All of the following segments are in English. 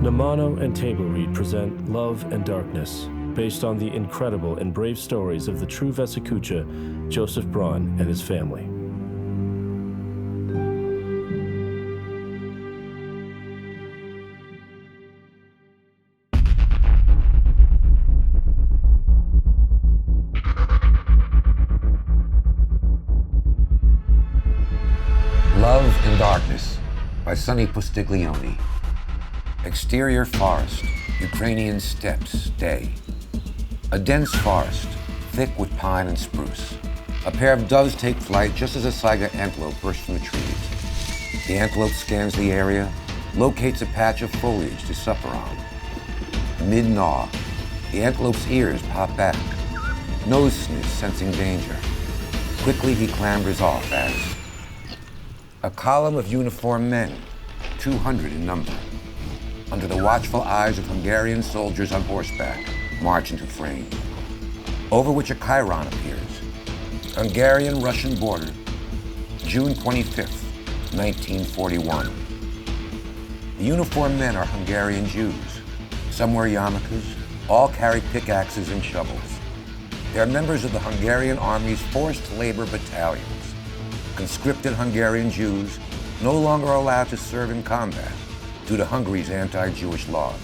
Namano and TIBOR present Love and Darkness, based on the incredible and brave stories of the true Vesikucha, Joseph Braun, and his family. Love and Darkness by Sonny Postiglione. Exterior forest, Ukrainian steppes, day. A dense forest, thick with pine and spruce. A pair of doves take flight just as a saga antelope bursts from the trees. The antelope scans the area, locates a patch of foliage to supper on. Mid-gnaw, the antelope's ears pop back. Nose sniff, sensing danger. Quickly he clambers off as a column of uniformed men, 200 in number, under the watchful eyes of Hungarian soldiers on horseback, march into frame, over which a chyron appears. Hungarian-Russian border, June 25th, 1941. The uniformed men are Hungarian Jews. Some wear yarmulkes, all carry pickaxes and shovels. They are members of the Hungarian Army's forced labor battalions. Conscripted Hungarian Jews no longer allowed to serve in combat due to Hungary's anti-Jewish laws.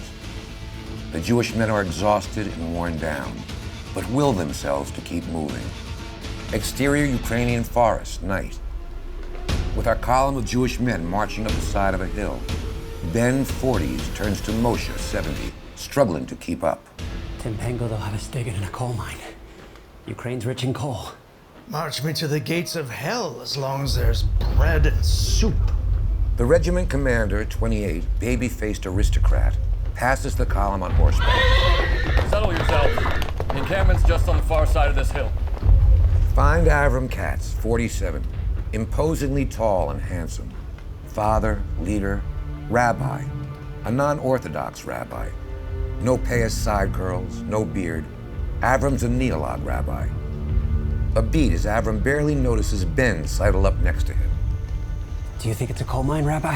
The Jewish men are exhausted and worn down, but will themselves to keep moving. Exterior Ukrainian forest, night. With our column of Jewish men marching up the side of a hill, Ben, 40s, turns to Moshe, 70, struggling to keep up. Tim Pengo, they'll have us digging in a coal mine. Ukraine's rich in coal. March me to the gates of hell as long as there's bread and soup. The regiment commander, 28, baby-faced aristocrat, passes the column on horseback. Settle yourself. The encampment's just on the far side of this hill. Find AVRUM KATZ, 47, imposingly tall and handsome. Father, leader, rabbi, a non-Orthodox rabbi. No payas side curls, no beard. AVRUM's a Neolog rabbi. A beat as AVRUM barely notices Ben sidle up next to him. Do you think it's a coal mine, Rabbi?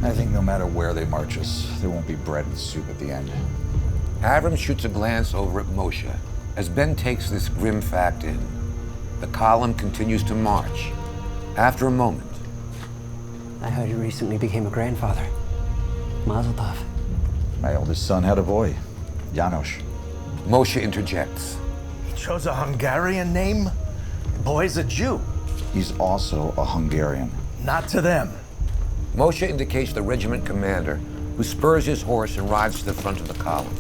I think no matter where they march us, there won't be bread and soup at the end. AVRUM shoots a glance over at Moshe as Ben takes this grim fact in. The column continues to march. After a moment, I heard you recently became a grandfather. Mazel tov. My eldest son had a boy, Janos. Moshe interjects. Chose a Hungarian name? The boy's a Jew. He's also a Hungarian. Not to them. Moshe indicates the regiment commander, who spurs his horse and rides to the front of the column.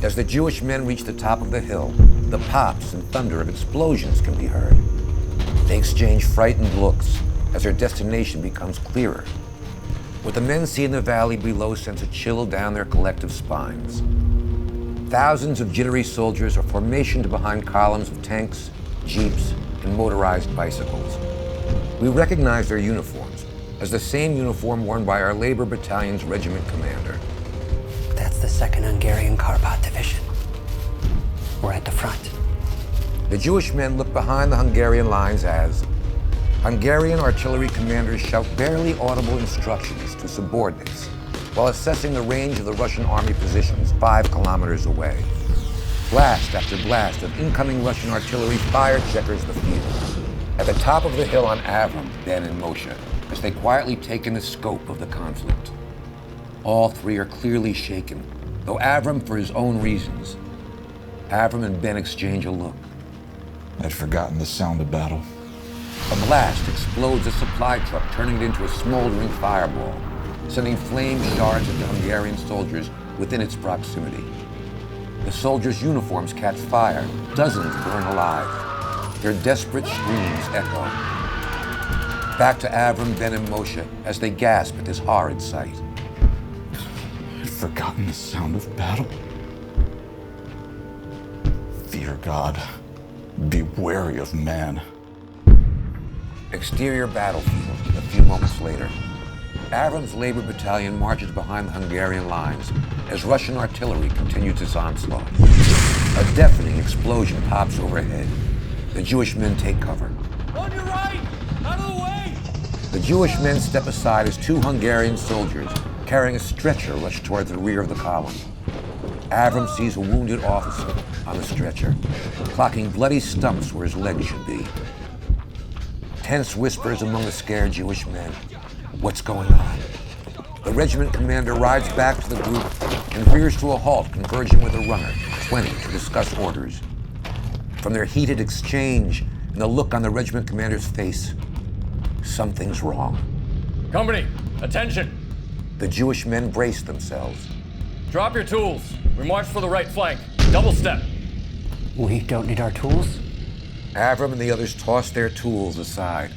As the Jewish men reach the top of the hill, the pops and thunder of explosions can be heard. They exchange frightened looks as their destination becomes clearer. What the men see in the valley below sends a chill down their collective spines. Thousands of jittery soldiers are formationed behind columns of tanks, jeeps, and motorized bicycles. We recognize their uniforms as the same uniform worn by our labor battalion's regiment commander. That's the 2nd Hungarian Karpat Division. We're at the front. The Jewish men look behind the Hungarian lines as Hungarian artillery commanders shout barely audible instructions to subordinates while assessing the range of the Russian army positions 5 kilometers away. Blast after blast of incoming Russian artillery fire checkers the field. At the top of the hill on AVRUM, Ben and Moshe, as they quietly take in the scope of the conflict. All three are clearly shaken, though AVRUM for his own reasons. AVRUM and Ben exchange a look. I'd forgotten the sound of battle. A blast explodes a supply truck, turning it into a smoldering fireball, sending flame shards into Hungarian soldiers within its proximity. The soldiers' uniforms catch fire, dozens burn alive. Their desperate screams echo. Back to AVRUM, Ben, and Moshe as they gasp at this horrid sight. I'd forgotten the sound of battle. Fear God. Be wary of man. Exterior battlefield, a few moments later. AVRUM's labor battalion marches behind the Hungarian lines as Russian artillery continues its onslaught. A deafening explosion pops overhead. The Jewish men take cover. On your right! Out of the way! The Jewish men step aside as 2 Hungarian soldiers carrying a stretcher, rush toward the rear of the column. AVRUM sees a wounded officer on the stretcher, clocking bloody stumps where his legs should be. Tense whispers among the scared Jewish men. What's going on? The regiment commander rides back to the group and veers to a halt, converging with a runner, 20, to discuss orders. From their heated exchange and the look on the regiment commander's face, something's wrong. Company, attention. The Jewish men brace themselves. Drop your tools. We march for the right flank. Double step. We don't need our tools? AVRUM and the others toss their tools aside.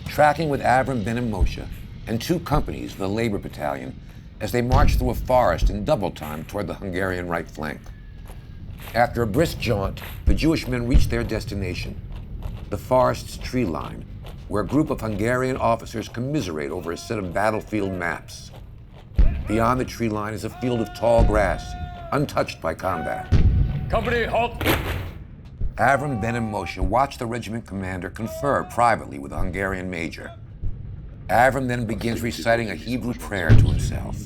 Tracking with AVRUM, Ben, and Moshe, and 2 companies of the labor battalion as they march through a forest in double time toward the Hungarian right flank. After a brisk jaunt, the Jewish men reach their destination, the forest's tree line, where a group of Hungarian officers commiserate over a set of battlefield maps. Beyond the tree line is a field of tall grass, untouched by combat. Company, halt. AVRUM, Ben, and Moshe watch the regiment commander confer privately with the Hungarian major. AVRUM then begins reciting a Hebrew prayer to himself.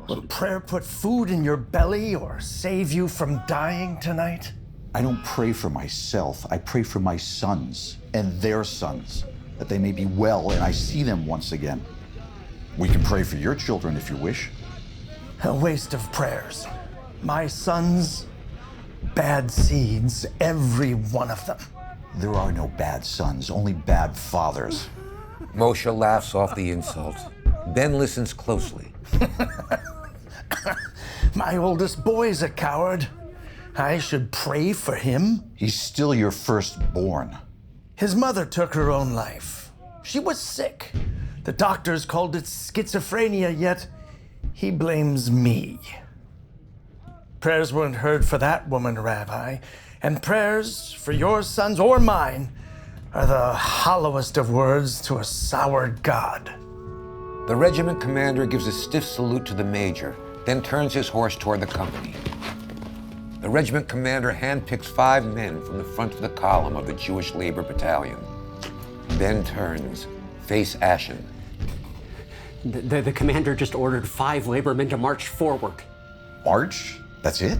Will prayer put food in your belly or save you from dying tonight? I don't pray for myself. I pray for my sons and their sons, that they may be well and I see them once again. We can pray for your children if you wish. A waste of prayers. My sons, bad seeds, every one of them. There are no bad sons, only bad fathers. Moshe laughs off the insult. Ben listens closely. My oldest boy's a coward. I should pray for him. He's still your firstborn. His mother took her own life. She was sick. The doctors called it schizophrenia, yet he blames me. Prayers weren't heard for that woman, Rabbi, and prayers for your sons or mine are the hollowest of words to a soured God. The regiment commander gives a stiff salute to the major, then turns his horse toward the company. The regiment commander handpicks 5 men from the front of the column of the Jewish labor battalion. Then turns, face ashen. The commander just ordered 5 labormen to march forward. March? That's it?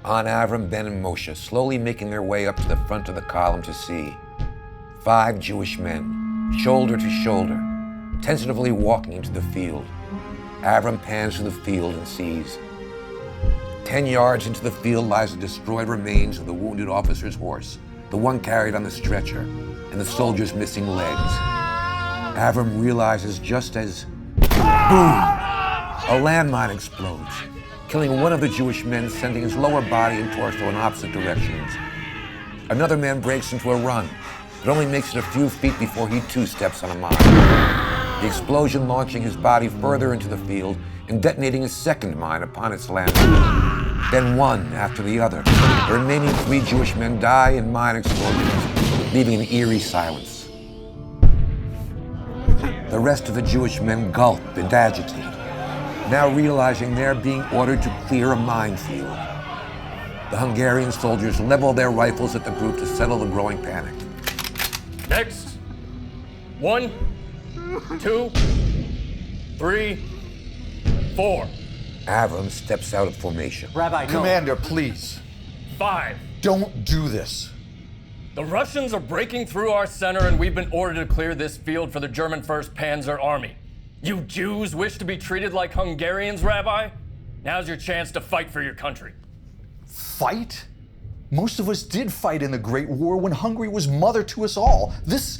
On AVRUM, Ben, and Moshe, slowly making their way up to the front of the column to see 5 Jewish men, shoulder to shoulder, tentatively walking into the field. AVRUM pans to the field and sees 10 yards into the field lies the destroyed remains of the wounded officer's horse, the one carried on the stretcher, and the soldier's missing legs. AVRUM realizes just as, boom, a landmine explodes, killing one of the Jewish men, sending his lower body and torso in opposite directions. Another man breaks into a run, but only makes it a few feet before he too steps on a mine. The explosion launching his body further into the field and detonating a second mine upon its landing. Then one after the other, the remaining 3 Jewish men die in mine explosions, leaving an eerie silence. The rest of the Jewish men gulp and agitate, now realizing they're being ordered to clear a minefield. The Hungarian soldiers level their rifles at the group to settle the growing panic. Next. 1, 2, 3, 4. AVRUM steps out of formation. Rabbi, no. Commander, please. 5. Don't do this. The Russians are breaking through our center and we've been ordered to clear this field for the German 1st Panzer Army. You Jews wish to be treated like Hungarians, Rabbi? Now's your chance to fight for your country. Fight? Most of us did fight in the Great War when Hungary was mother to us all. This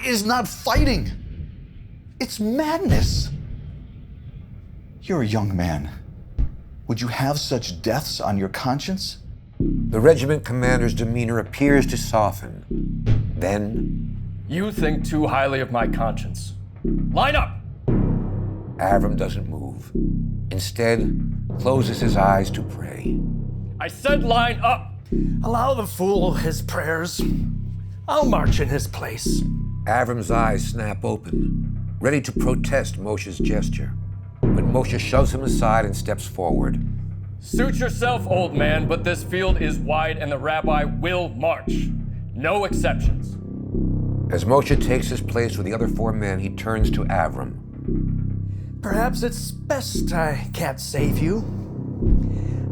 is not fighting. It's madness. You're a young man. Would you have such deaths on your conscience? The regiment commander's demeanor appears to soften. Then, You think too highly of my conscience. Line up! AVRUM doesn't move. Instead, closes his eyes to pray. I said line up! Allow the fool his prayers. I'll march in his place. AVRUM's eyes snap open, ready to protest Moshe's gesture. But Moshe shoves him aside and steps forward. Suit yourself, old man, but this field is wide and the rabbi will march. No exceptions. As Moshe takes his place with the other 4 men, he turns to AVRUM. Perhaps it's best I can't save you.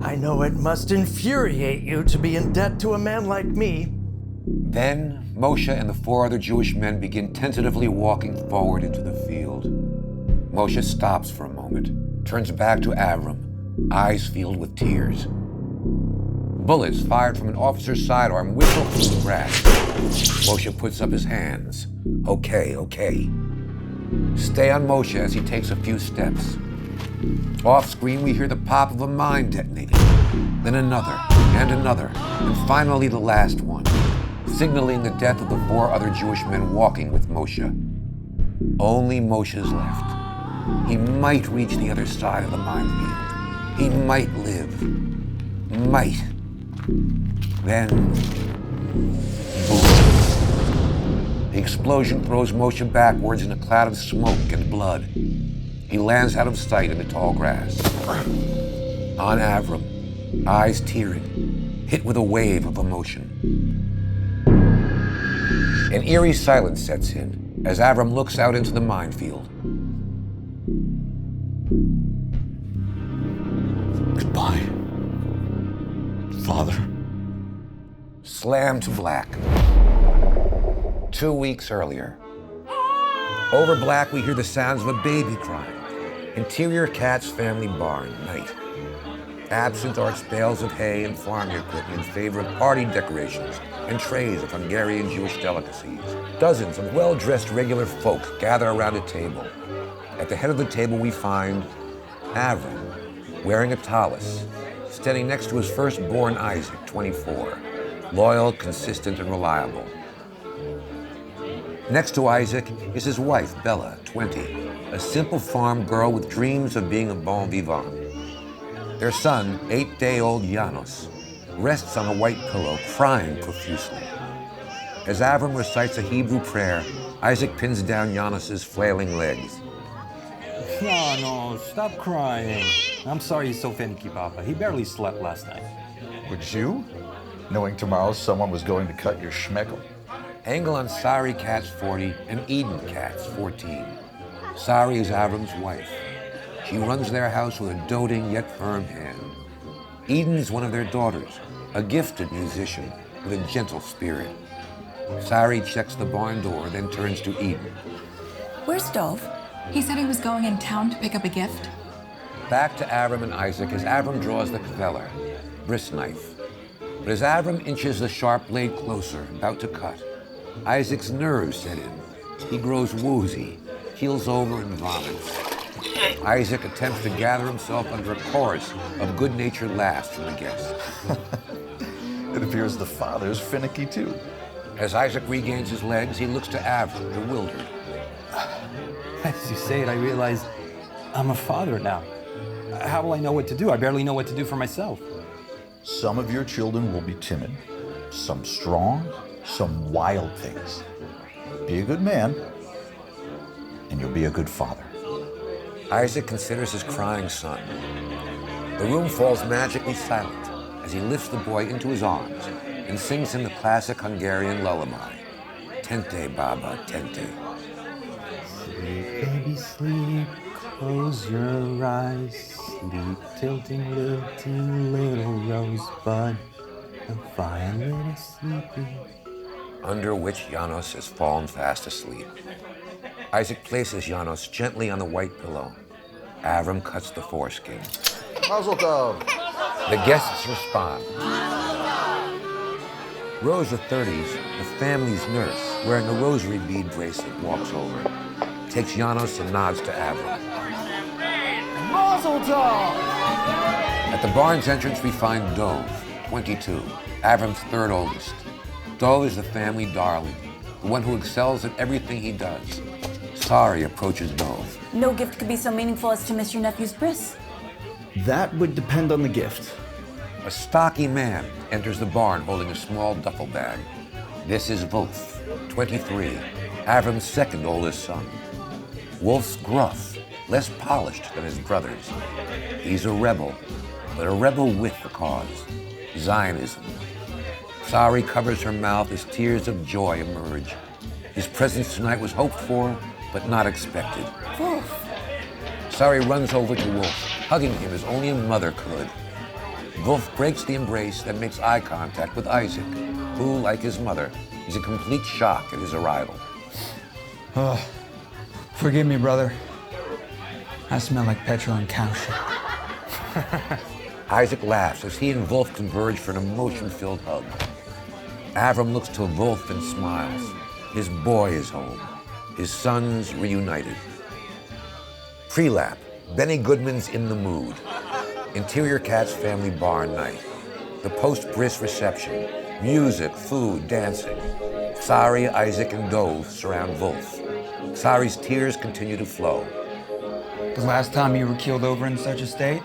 I know it must infuriate you to be in debt to a man like me. Then Moshe and the 4 other Jewish men begin tentatively walking forward into the field. Moshe stops for a moment, turns back to AVRUM, eyes filled with tears. Bullets fired from an officer's sidearm whistle through the grass. Moshe puts up his hands. Okay. Stay on Moshe as he takes a few steps. Off screen, we hear the pop of a mine detonating, then another, and finally the last one, signaling the death of the 4 other Jewish men walking with Moshe. Only Moshe's left. He might reach the other side of the minefield. He might live. Might. Then, boom. The explosion throws Moshe backwards in a cloud of smoke and blood. He lands out of sight in the tall grass. On AVRUM, eyes tearing, hit with a wave of emotion. An eerie silence sets in as AVRUM looks out into the minefield. Goodbye, Father. Slam to black. 2 weeks earlier. Over black, we hear the sounds of a baby crying. Interior KATZ family barn, night. Absent are its bales of hay and farming equipment in favor of party decorations and trays of Hungarian Jewish delicacies. Dozens of well-dressed regular folk gather around a table. At the head of the table, we find AVRUM, wearing a tallis, standing next to his firstborn Isaac, 24, loyal, consistent, and reliable. Next to Isaac is his wife, Bella, 20, a simple farm girl with dreams of being a bon vivant. Their son, 8-day-old Janos, rests on a white pillow, crying profusely. As AVRUM recites a Hebrew prayer, Isaac pins down Janos's flailing legs. No, stop crying. I'm sorry he's so finicky, Papa. He barely slept last night. Would you? Knowing tomorrow someone was going to cut your schmeckel? Angle on SARI KATZ 40 and Eden KATZ 14. SARI is AVRUM's wife. She runs their house with a doting yet firm hand. Eden is one of their daughters, a gifted musician with a gentle spirit. SARI checks the barn door, then turns to Eden. Where's Dov? He said he was going in town to pick up a gift. Back to AVRUM and Isaac as AVRUM draws the kveller, bris knife. But as AVRUM inches the sharp blade closer, about to cut, Isaac's nerves set in. He grows woozy, keels over and vomits. Isaac attempts to gather himself under a chorus of good-natured laughs from the guests. It appears the father's finicky too. As Isaac regains his legs, he looks to AVRUM, bewildered. As you say it, I realize I'm a father now. How will I know what to do? I barely know what to do for myself. Some of your children will be timid, some strong, some wild things. Be a good man, and you'll be a good father. Isaac considers his crying son. The room falls magically silent as he lifts the boy into his arms and sings him the classic Hungarian lullaby, Tente Baba, Tente. Sleep, baby, sleep, close your eyes, sleep, tilting little rosebud, the violet is sleeping. Under which Janos has fallen fast asleep. Isaac places Janos gently on the white pillow. AVRUM cuts the foreskin. Mazel tov. The guests respond. Rose, the 30s, the family's nurse, wearing a rosary bead bracelet, walks over, takes Janos and nods to AVRUM. Mazel tov! At the barn's entrance, we find Dov, 22, AVRUM's third oldest. Dov is the family darling, the one who excels at everything he does. SARI approaches Dov. No gift could be so meaningful as to miss your nephew's bris. That would depend on the gift. A stocky man enters the barn holding a small duffel bag. This is Wolf, 23, AVRUM's second oldest son. Wolf's gruff, less polished than his brothers. He's a rebel, but a rebel with the cause, Zionism. SARI covers her mouth as tears of joy emerge. His presence tonight was hoped for but not expected. Wolf. Sari runs over to Wolf, hugging him as only a mother could. Wolf breaks the embrace, then makes eye contact with Isaac, who, like his mother, is in complete shock at his arrival. Oh, forgive me, brother. I smell like petrol and cow shit. Isaac laughs as he and Wolf converge for an emotion-filled hug. AVRUM looks to Wolf and smiles. His boy is home. His sons reunited. Pre-lap, Benny Goodman's in the mood. Interior KATZ family barn night. The post-bris reception. Music, food, dancing. Sari, Isaac, and Dove surround Wolf. Sari's tears continue to flow. The last time you were keeled over in such a state?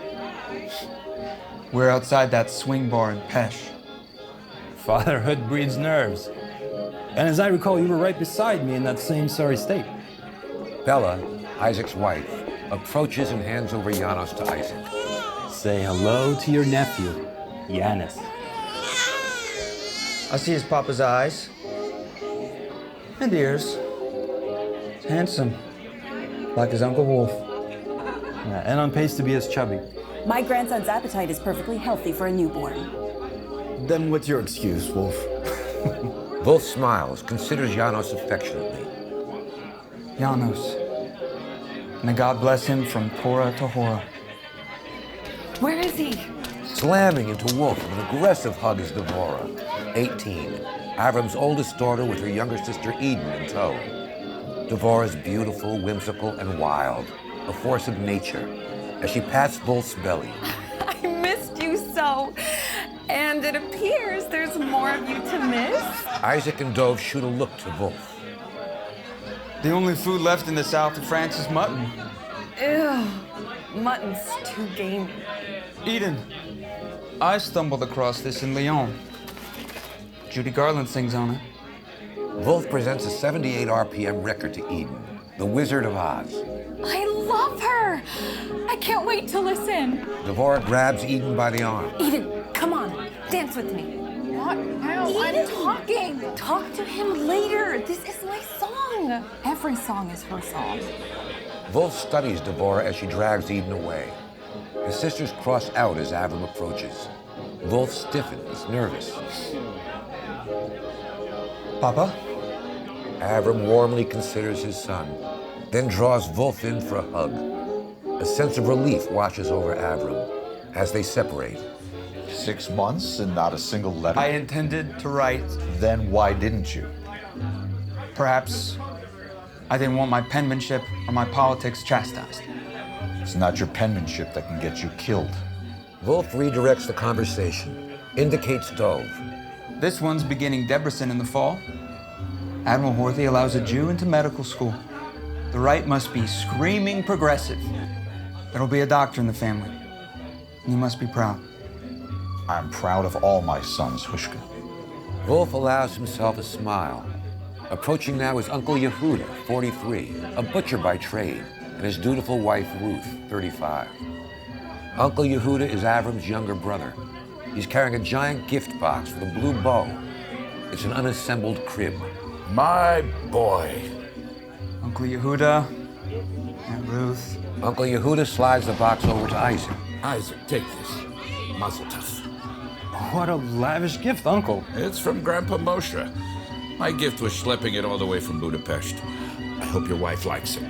We're outside that swing bar in Pesh. Fatherhood breeds nerves. And as I recall, you were right beside me in that same sorry state. Bella, Isaac's wife, approaches and hands over Janos to Isaac. Say hello to your nephew, Janis. I see his papa's eyes. And ears. He's handsome. Like his Uncle Wolf. Yeah, and on pace to be as chubby. My grandson's appetite is perfectly healthy for a newborn. Then what's your excuse, Wolf? Wolf smiles, considers Janos affectionately. Janos. May God bless him from Torah to Hora. Where is he? Slamming into Wolf with an aggressive hug is DEVORAH, 18, AVRUM's oldest daughter with her younger sister Eden in tow. DEVORAH's beautiful, whimsical, and wild, a force of nature, as she pats Wolf's belly. I missed you so. And it appears there's more of you to miss. Isaac and Dove shoot a look to Wolf. The only food left in the south of France is mutton. Ew, mutton's too gamey. Eden, I stumbled across this in Lyon. Judy Garland sings on it. Wolf presents a 78 RPM record to Eden, the Wizard of Oz. I love her. I can't wait to listen. DEVORAH grabs Eden by the arm. Eden, come on, dance with me. What? Now I'm talking. Talk to him later. This is my song. Every song is her song. Wolf studies DEVORAH as she drags Eden away. His sisters cross out as AVRUM approaches. Wolf stiffens, nervous. Papa? AVRUM warmly considers his son, then draws Wolf in for a hug. A sense of relief washes over AVRUM as they separate. 6 months and not a single letter? I intended to write. Then why didn't you? Perhaps I didn't want my penmanship or my politics chastised. It's not your penmanship that can get you killed. Wolf redirects the conversation, indicates Dove. This one's beginning Debrecen in the fall. Admiral Horthy allows a Jew into medical school. The right must be screaming progressive. There'll be a doctor in the family. And you must be proud. I'm proud of all my sons, Hushka. Wolf allows himself a smile. Approaching now is Uncle Yehuda, 43, a butcher by trade, and his dutiful wife, Ruth, 35. Uncle Yehuda is AVRUM's younger brother. He's carrying a giant gift box with a blue bow. It's an unassembled crib. My boy. Uncle Yehuda, Aunt Ruth. Uncle Yehuda slides the box over to Isaac. Isaac, take this. Mazel tov. What a lavish gift, Uncle. It's from Grandpa Moshe. My gift was schlepping it all the way from Budapest. I hope your wife likes it.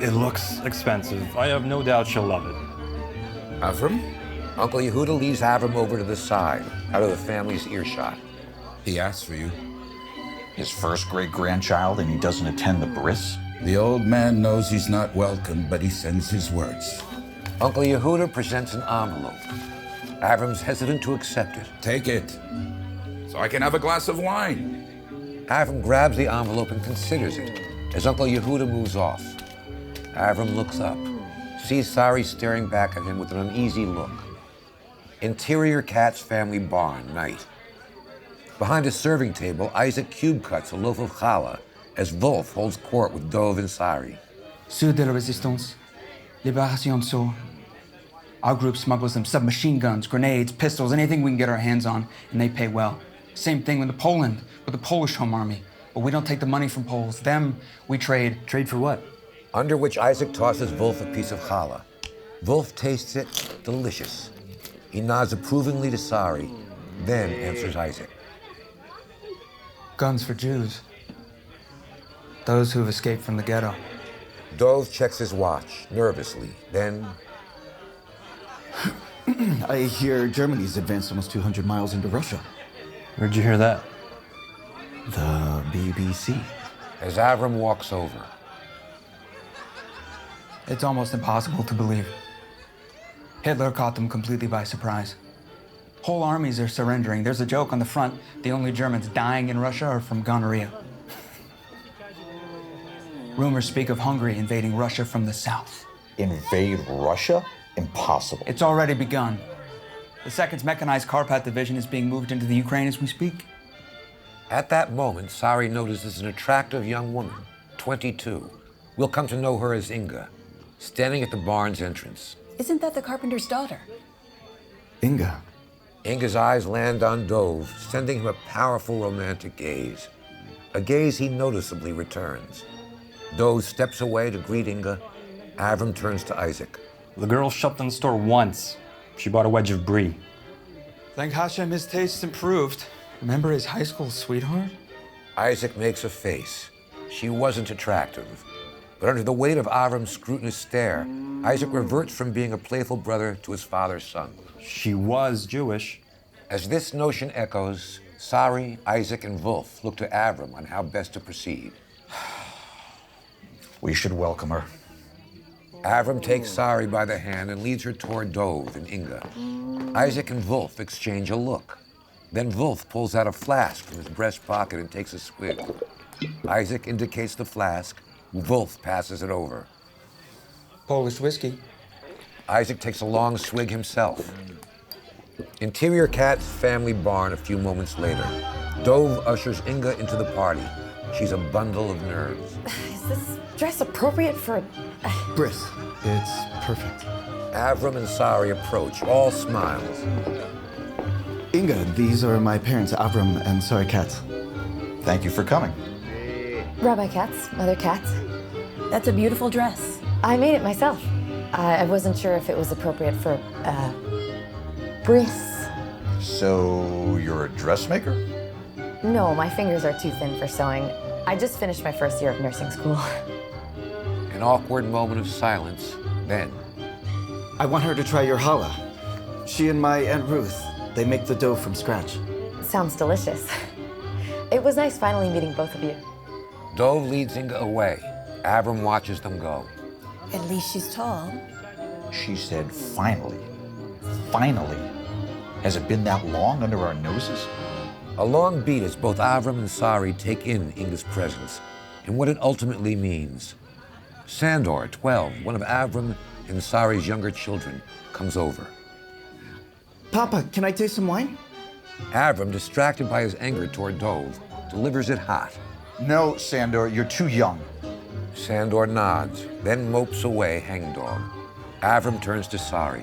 It looks expensive. I have no doubt she'll love it. AVRUM? Uncle Yehuda leads AVRUM over to the side, out of the family's earshot. He asked for you. His first great-grandchild and he doesn't attend the bris? The old man knows he's not welcome, but he sends his words. Uncle Yehuda presents an envelope. AVRUM's hesitant to accept it. Take it, so I can have a glass of wine. AVRUM grabs the envelope and considers it as Uncle Yehuda moves off. AVRUM looks up, sees Sari staring back at him with an uneasy look. Interior KATZ family barn, night. Behind a serving table, Isaac cube cuts a loaf of challah as Wolf holds court with Dove and Sari. Ceux de la Résistance, Libération Soul. Our group smuggles them submachine guns, grenades, pistols, anything we can get our hands on, and they pay well. Same thing with Poland, with the Polish Home Army. But we don't take the money from Poles. Them, we trade. Trade for what? under which Isaac tosses Wolf a piece of challah. Wolf tastes it, delicious. He nods approvingly to Sari, then answers Isaac. Guns for Jews. Those who've escaped from the ghetto. Dove checks his watch, nervously, then... I hear Germany's advanced almost 200 miles into Russia. Where'd you hear that? The BBC. As AVRUM walks over. It's almost impossible to believe. Hitler caught them completely by surprise. Whole armies are surrendering. There's a joke on the front. The only Germans dying in Russia are from gonorrhea. Rumors speak of Hungary invading Russia from the south. Invade Russia? Impossible. It's already begun. The 2nd Mechanized Karpat Division is being moved into the Ukraine as we speak. At that moment, Sari notices an attractive young woman, 22. We'll come to know her as Inga, standing at the barn's entrance. Isn't that the carpenter's daughter? Inga. Inga's eyes land on Dove, sending him a powerful romantic gaze. A gaze he noticeably returns. Dove steps away to greet Inga. AVRUM turns to Isaac. The girl shopped in the store once. She bought a wedge of brie. Thank Hashem his taste's improved. Remember his high school sweetheart? Isaac makes a face. She wasn't attractive. But under the weight of AVRUM's scrutinous stare, Isaac reverts from being a playful brother to his father's son. She was Jewish. As this notion echoes, Sari, Isaac, and Wolf look to AVRUM on how best to proceed. We should welcome her. AVRUM takes Sari by the hand and leads her toward Dove and Inga. Isaac and Wolf exchange a look. Then Wolf pulls out a flask from his breast pocket and takes a swig. Isaac indicates the flask. Wolf passes it over. Polish whiskey. Isaac takes a long swig himself. Interior KATZ family barn a few moments later. Dove ushers Inga into the party. She's a bundle of nerves. Is this dress appropriate for... Bris, it's perfect. AVRUM and Sari approach, all smiles. Inga, these are my parents, AVRUM and Sari KATZ. Thank you for coming. Rabbi KATZ, Mother KATZ. That's a beautiful dress. I made it myself. I wasn't sure if it was appropriate for, bris. So, you're a dressmaker? No, my fingers are too thin for sewing. I just finished my first year of nursing school. An awkward moment of silence, then. I want her to try your challah. She and my Aunt Ruth, they make the dough from scratch. Sounds delicious. It was nice finally meeting both of you. Dove leads Inga away. AVRUM watches them go. At least she's tall. She said, finally. Finally. Has it been that long under our noses? A long beat as both AVRUM and Sari take in Inga's presence and what it ultimately means. Sandor, 12, one of AVRUM and Sari's younger children, comes over. Papa, can I taste some wine? AVRUM, distracted by his anger toward Dove, delivers it hot. No, Sandor, you're too young. Sandor nods, then mopes away, hangdog. AVRUM turns to Sari.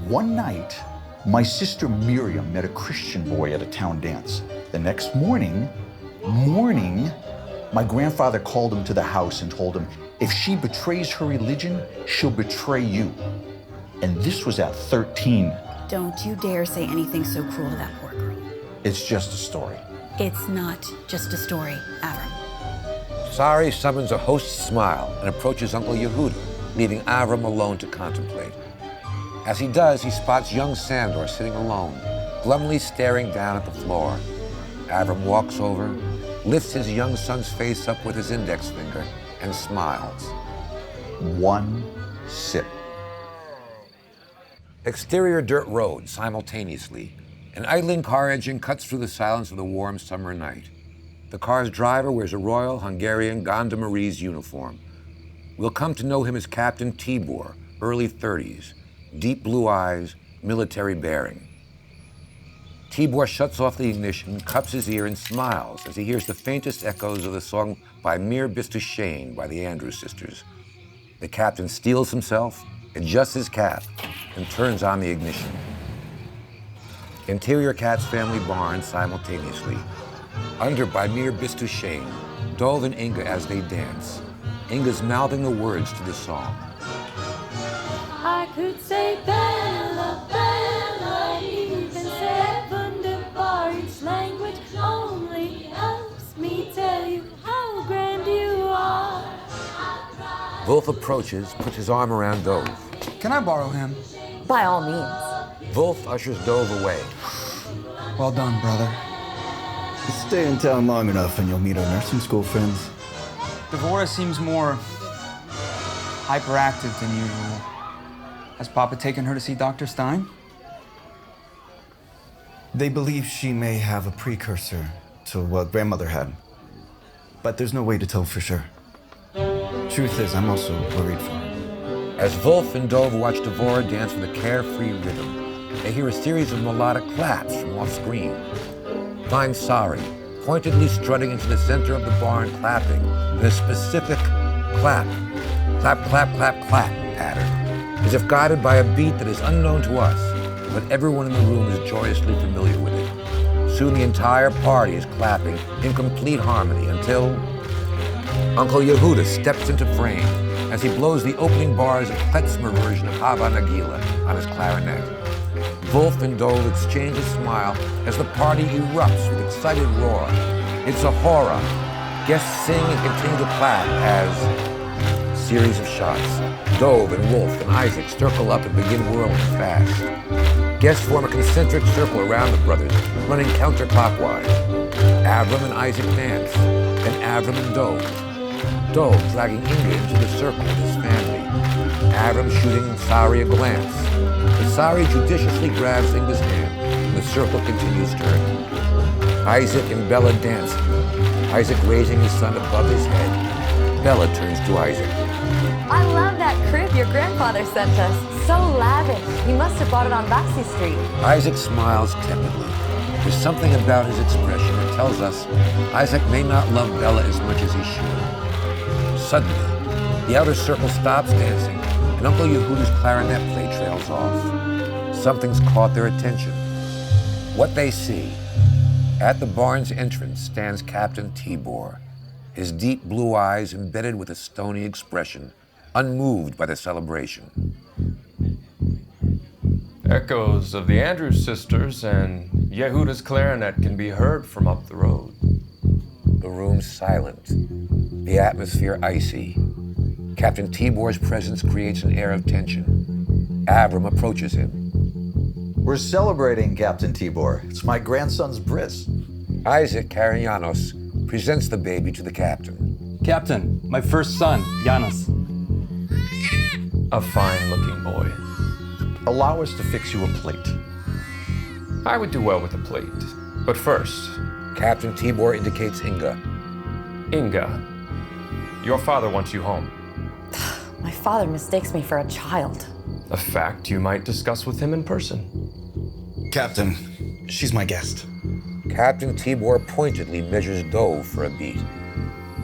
One night, my sister Miriam met a Christian boy at a town dance. The next morning, my grandfather called him to the house and told him, if she betrays her religion, she'll betray you. And this was at 13. Don't you dare say anything so cruel to that poor girl. It's just a story. It's not just a story, AVRUM. Sari summons a host's smile and approaches Uncle YEHUDA, leaving AVRUM alone to contemplate. As he does, he spots young Sandor sitting alone, glumly staring down at the floor. AVRUM walks over, lifts his young son's face up with his index finger, and smiles. One sip. Exterior dirt road simultaneously. An idling car engine cuts through the silence of the warm summer night. The car's driver wears a Royal Hungarian Gendarmeries uniform. We'll come to know him as Captain TIBOR, early 30s, deep blue eyes, military bearing. TIBOR shuts off the ignition, cups his ear, and smiles as he hears the faintest echoes of the song by Mir Bist du Shane by the Andrews Sisters. The captain steels himself, adjusts his cap, and turns on the ignition. Interior KATZ family barn simultaneously. Under by Mir Bist du Shane, Dove and Inga as they dance. Inga's mouthing the words to the song. I could say Bella, Bella, even say wunderbar. Each language only helps me tell you how grand you are. Wolf approaches, puts his arm around Dove. Can I borrow him? By all means. Wolf ushers Dove away. Well done, brother. Stay in town long enough and you'll meet our nursing school friends. DEVORAH seems more hyperactive than usual. Has Papa taken her to see Dr. Stein? They believe she may have a precursor to what grandmother had. But there's no way to tell for sure. Truth is, I'm also worried for her. As Wolf and Dove watch DEVORAH dance with a carefree rhythm, they hear a series of melodic claps from off-screen. Find SARI, pointedly strutting into the center of the barn, clapping in a specific clap, clap, clap, clap, clap pattern, as if guided by a beat that is unknown to us, but everyone in the room is joyously familiar with it. Soon the entire party is clapping in complete harmony until Uncle YEHUDA steps into frame as he blows the opening bars of klezmer version of Hava Nagila on his clarinet. Wolf and Dove exchange a smile as the party erupts with excited roar. It's a horror. Guests sing and continue to clap as series of shots. Dove and Wolf and Isaac circle up and begin whirling fast. Guests form a concentric circle around the brothers, running counterclockwise. AVRUM and Isaac dance, then AVRUM and Dove. Dove dragging Inga into the circle with his family. AVRUM shooting SARI a glance. But SARI judiciously grabs Inga's hand, and the circle continues turning. Isaac and Bella dancing. Isaac raising his son above his head. Bella turns to Isaac. I love that crib your grandfather sent us. So lavish. He must have bought it on Vassy Street. Isaac smiles tepidly. There's something about his expression that tells us Isaac may not love Bella as much as he should. Suddenly, the outer circle stops dancing, and Uncle YEHUDA's clarinet play trails off. Something's caught their attention. What they see, at the barn's entrance stands Captain TIBOR, his deep blue eyes embedded with a stony expression, unmoved by the celebration. Echoes of the Andrews sisters and YEHUDA's clarinet can be heard from up the road. The room's silent, the atmosphere icy. Captain TIBOR's presence creates an air of tension. AVRUM approaches him. We're celebrating, Captain TIBOR. It's my grandson's bris. Isaac Karagianos presents the baby to the captain. Captain, my first son, Janos. A fine-looking boy. Allow us to fix you a plate. I would do well with a plate. But first, Captain TIBOR indicates Inga. Inga, your father wants you home. My father mistakes me for a child. A fact you might discuss with him in person. Captain, she's my guest. Captain TIBOR pointedly measures Dove for a beat.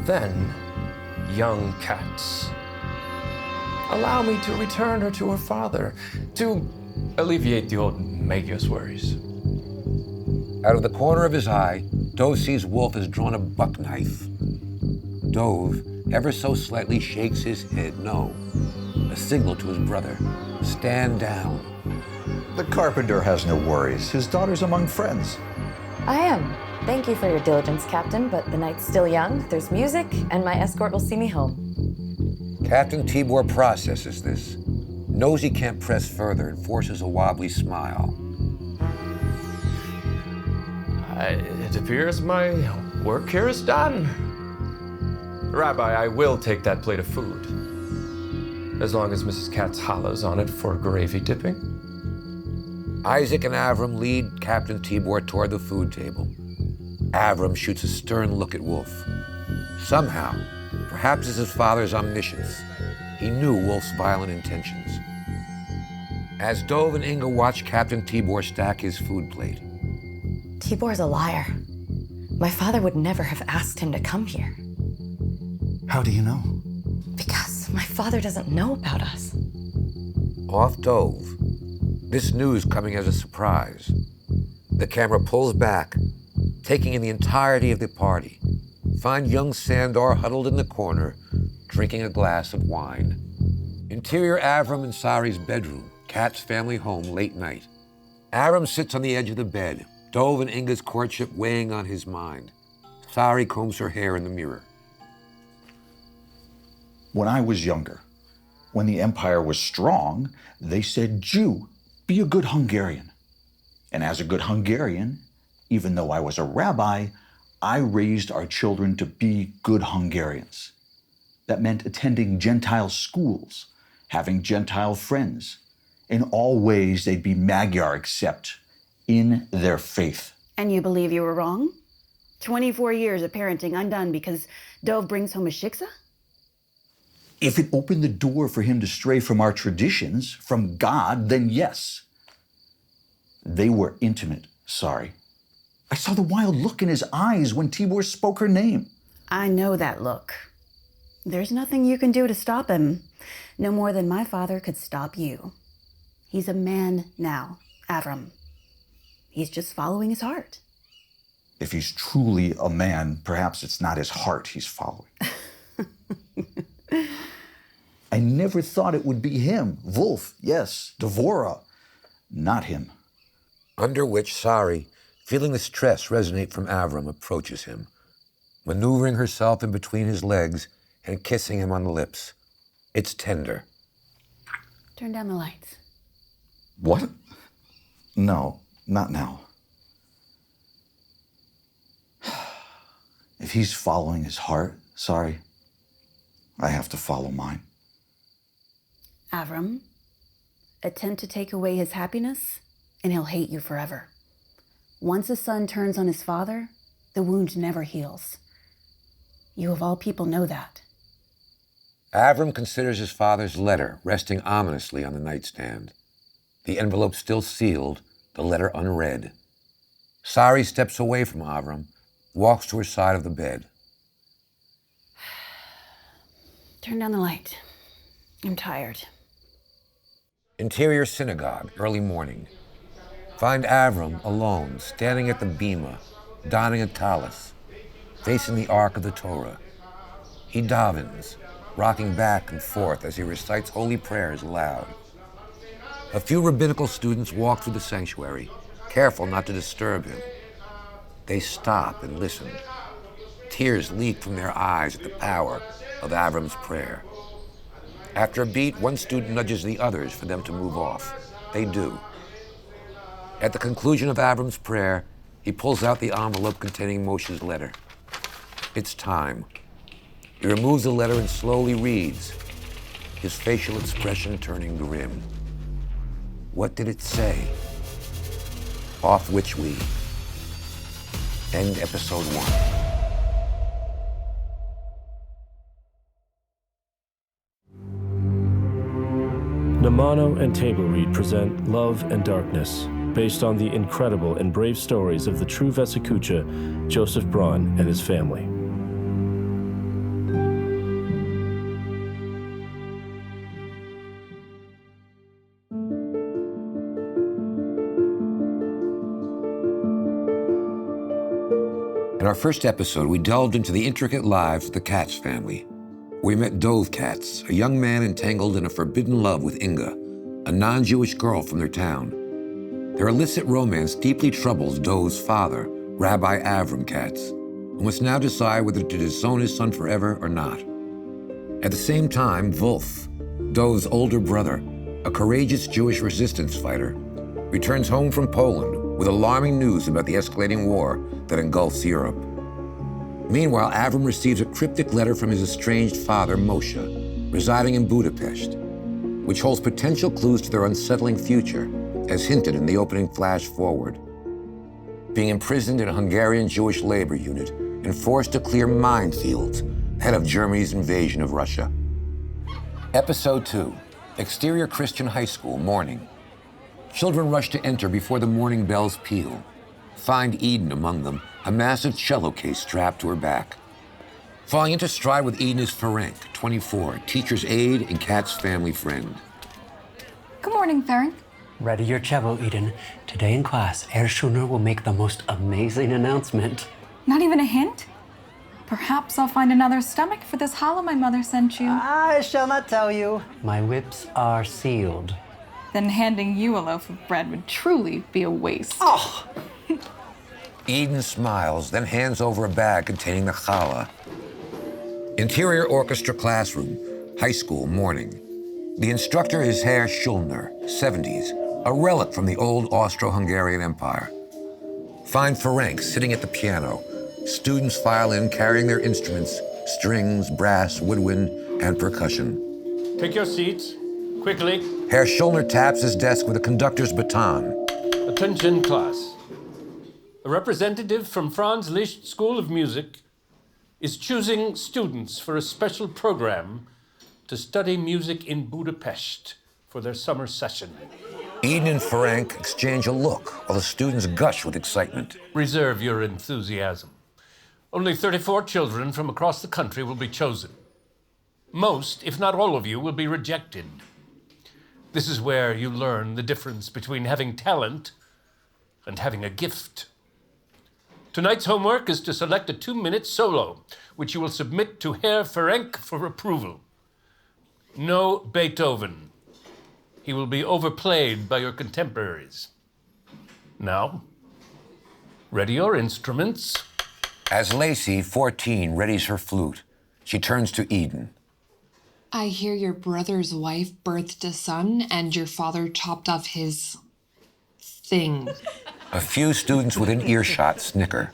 Then, young KATZ. Allow me to return her to her father, to alleviate the old Magius worries. Out of the corner of his eye, Dove sees Wolf has drawn a buck knife. Dove, ever so slightly, shakes his head no, a signal to his brother. Stand down. The carpenter has no worries. His daughter's among friends. I am. Thank you for your diligence, Captain, but the night's still young. There's music, and my escort will see me home. Captain TIBOR processes this, knows he can't press further, and forces a wobbly smile. It appears my work here is done. Rabbi, I will take that plate of food. As long as Mrs. KATZ hollers on it for gravy dipping. Isaac and AVRUM lead Captain TIBOR toward the food table. AVRUM shoots a stern look at Wolf. Somehow, perhaps it's his father's omniscience, he knew Wolf's violent intentions. As Dove and Inga watch Captain TIBOR stack his food plate. Tibor's a liar. My father would never have asked him to come here. How do you know? Because my father doesn't know about us. Off Dove, this news coming as a surprise. The camera pulls back, taking in the entirety of the party. Find young Sandor huddled in the corner, drinking a glass of wine. Interior AVRUM and SARI's bedroom, KATZ family home, late night. AVRUM sits on the edge of the bed, Dove and Inga's courtship weighing on his mind. SARI combs her hair in the mirror. When I was younger, when the empire was strong, they said, Jew, be a good Hungarian. And as a good Hungarian, even though I was a rabbi, I raised our children to be good Hungarians. That meant attending Gentile schools, having Gentile friends. In all ways, they'd be Magyar except in their faith. And you believe you were wrong? 24 years of parenting undone because Dove brings home a shiksa? If it opened the door for him to stray from our traditions, from God, then yes. They were intimate, sorry. I saw the wild look in his eyes when TIBOR spoke her name. I know that look. There's nothing you can do to stop him. No more than my father could stop you. He's a man now, AVRUM. He's just following his heart. If he's truly a man, perhaps it's not his heart he's following. I never thought it would be him. Wolf, yes. DEVORAH, not him. Under which SARI, feeling the stress resonate from AVRUM, approaches him, maneuvering herself in between his legs and kissing him on the lips. It's tender. Turn down the lights. What? No, not now. If he's following his heart, sorry, I have to follow mine. AVRUM, attempt to take away his happiness, and he'll hate you forever. Once a son turns on his father, the wound never heals. You of all people know that. AVRUM considers his father's letter resting ominously on the nightstand. The envelope still sealed, the letter unread. SARI steps away from AVRUM, walks to her side of the bed. Turn down the light. I'm tired. Interior synagogue, early morning. Find AVRUM alone, standing at the bima, donning a tallis, facing the Ark of the Torah. He davens, rocking back and forth as he recites holy prayers aloud. A few rabbinical students walk through the sanctuary, careful not to disturb him. They stop and listen. Tears leak from their eyes at the power of AVRUM's prayer. After a beat, one student nudges the others for them to move off. They do. At the conclusion of AVRUM's prayer, he pulls out the envelope containing Moshe's letter. It's time. He removes the letter and slowly reads, his facial expression turning grim. What did it say? Off which we end episode 1. Namano and Table Read present Love and Darkness, based on the incredible and brave stories of the true Vesikucha, Joseph Braun, and his family. In our first episode, we delved into the intricate lives of the KATZ family. We met Dove KATZ, a young man entangled in a forbidden love with Inga, a non-Jewish girl from their town. Their illicit romance deeply troubles Dove's father, Rabbi AVRUM KATZ, who must now decide whether to disown his son forever or not. At the same time, Wolf, Dove's older brother, a courageous Jewish resistance fighter, returns home from Poland with alarming news about the escalating war that engulfs Europe. Meanwhile, AVRUM receives a cryptic letter from his estranged father, Moshe, residing in Budapest, which holds potential clues to their unsettling future, as hinted in the opening flash forward. Being imprisoned in a Hungarian Jewish labor unit and forced to clear minefields ahead of Germany's invasion of Russia. Episode 2, Exterior Christian High School, morning. Children rush to enter before the morning bells peal. Find Eden among them, a massive cello case strapped to her back. Falling into stride with Eden is FERENC, 24, teacher's aide and KATZ family friend. Good morning, FERENC. Ready your cello, Eden. Today in class, Herr Schuner will make the most amazing announcement. Not even a hint? Perhaps I'll find another stomach for this hollow my mother sent you. I shall not tell you. My lips are sealed. Then handing you a loaf of bread would truly be a waste. Oh! Eden smiles, then hands over a bag containing the challah. Interior orchestra classroom, high school, morning. The instructor is Herr Schulner, 70s, a relic from the old Austro-Hungarian Empire. Find FERENC sitting at the piano. Students file in carrying their instruments, strings, brass, woodwind, and percussion. Take your seats, quickly. Herr Schulner taps his desk with a conductor's baton. Attention, class. A representative from Franz Liszt School of Music is choosing students for a special program to study music in Budapest for their summer session. Eden and FERENC exchange a look while the students gush with excitement. Reserve your enthusiasm. Only 34 children from across the country will be chosen. Most, if not all of you, will be rejected. This is where you learn the difference between having talent and having a gift. Tonight's homework is to select a 2-minute solo, which you will submit to Herr FERENC for approval. No Beethoven. He will be overplayed by your contemporaries. Now, ready your instruments. As Lacey, 14, readies her flute, she turns to Eden. I hear your brother's wife birthed a son and your father chopped off his thing. A few students within earshot snicker.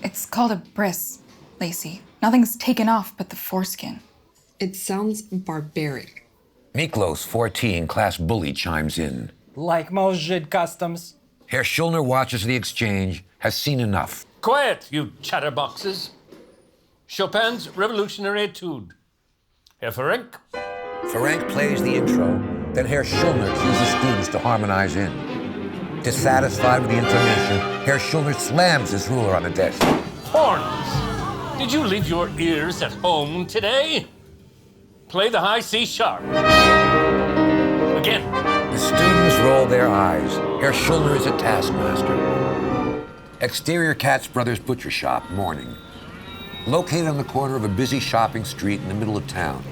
It's called a bris, Lacey. Nothing's taken off but the foreskin. It sounds barbaric. Miklos, 14, class bully, chimes in. Like most Žid customs. Herr Schulner watches the exchange, has seen enough. Quiet, you chatterboxes. Chopin's Revolutionary Etude. Herr FERENC. FERENC plays the intro, then Herr Schulner cues the students to harmonize in. Dissatisfied with the intonation, Herr Schulner slams his ruler on the desk. Horns! Did you leave your ears at home today? Play the high C sharp. Again. The students roll their eyes. Herr Schulner is a taskmaster. Exterior KATZ Brothers Butcher Shop, morning. Located on the corner of a busy shopping street in the middle of town.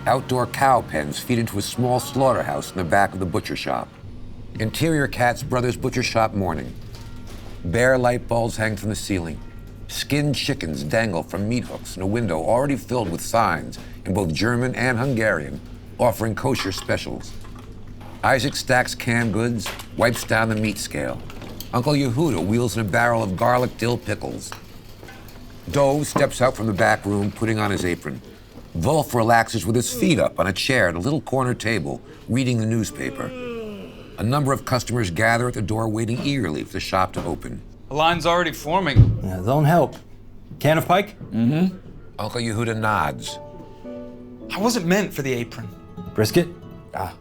Outdoor cow pens feed into a small slaughterhouse in the back of the butcher shop. Interior KATZ Brothers Butcher Shop, morning. Bare light bulbs hang from the ceiling. Skinned chickens dangle from meat hooks in a window already filled with signs in both German and Hungarian, offering kosher specials. Isaac stacks canned goods, wipes down the meat scale. Uncle YEHUDA wheels in a barrel of garlic dill pickles. Dove steps out from the back room, putting on his apron. Wolf relaxes with his feet up on a chair at a little corner table, reading the newspaper. A number of customers gather at the door, waiting eagerly for the shop to open. The line's already forming. Yeah, don't help. Can of pike? Mm-hmm. Uncle YEHUDA nods. I wasn't meant for the apron. Brisket? Ah,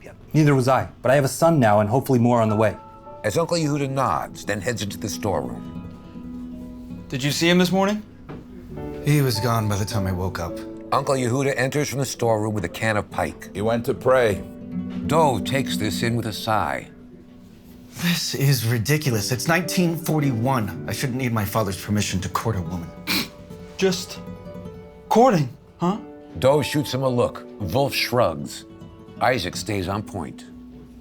yeah. Neither was I, but I have a son now and hopefully more on the way. As Uncle YEHUDA nods, then heads into the storeroom. Did you see him this morning? He was gone by the time I woke up. Uncle YEHUDA enters from the storeroom with a can of pike. He went to pray. Dove takes this in with a sigh. This is ridiculous. It's 1941. I shouldn't need my father's permission to court a woman. Just courting, huh? Dove shoots him a look. Wolf shrugs. Isaac stays on point.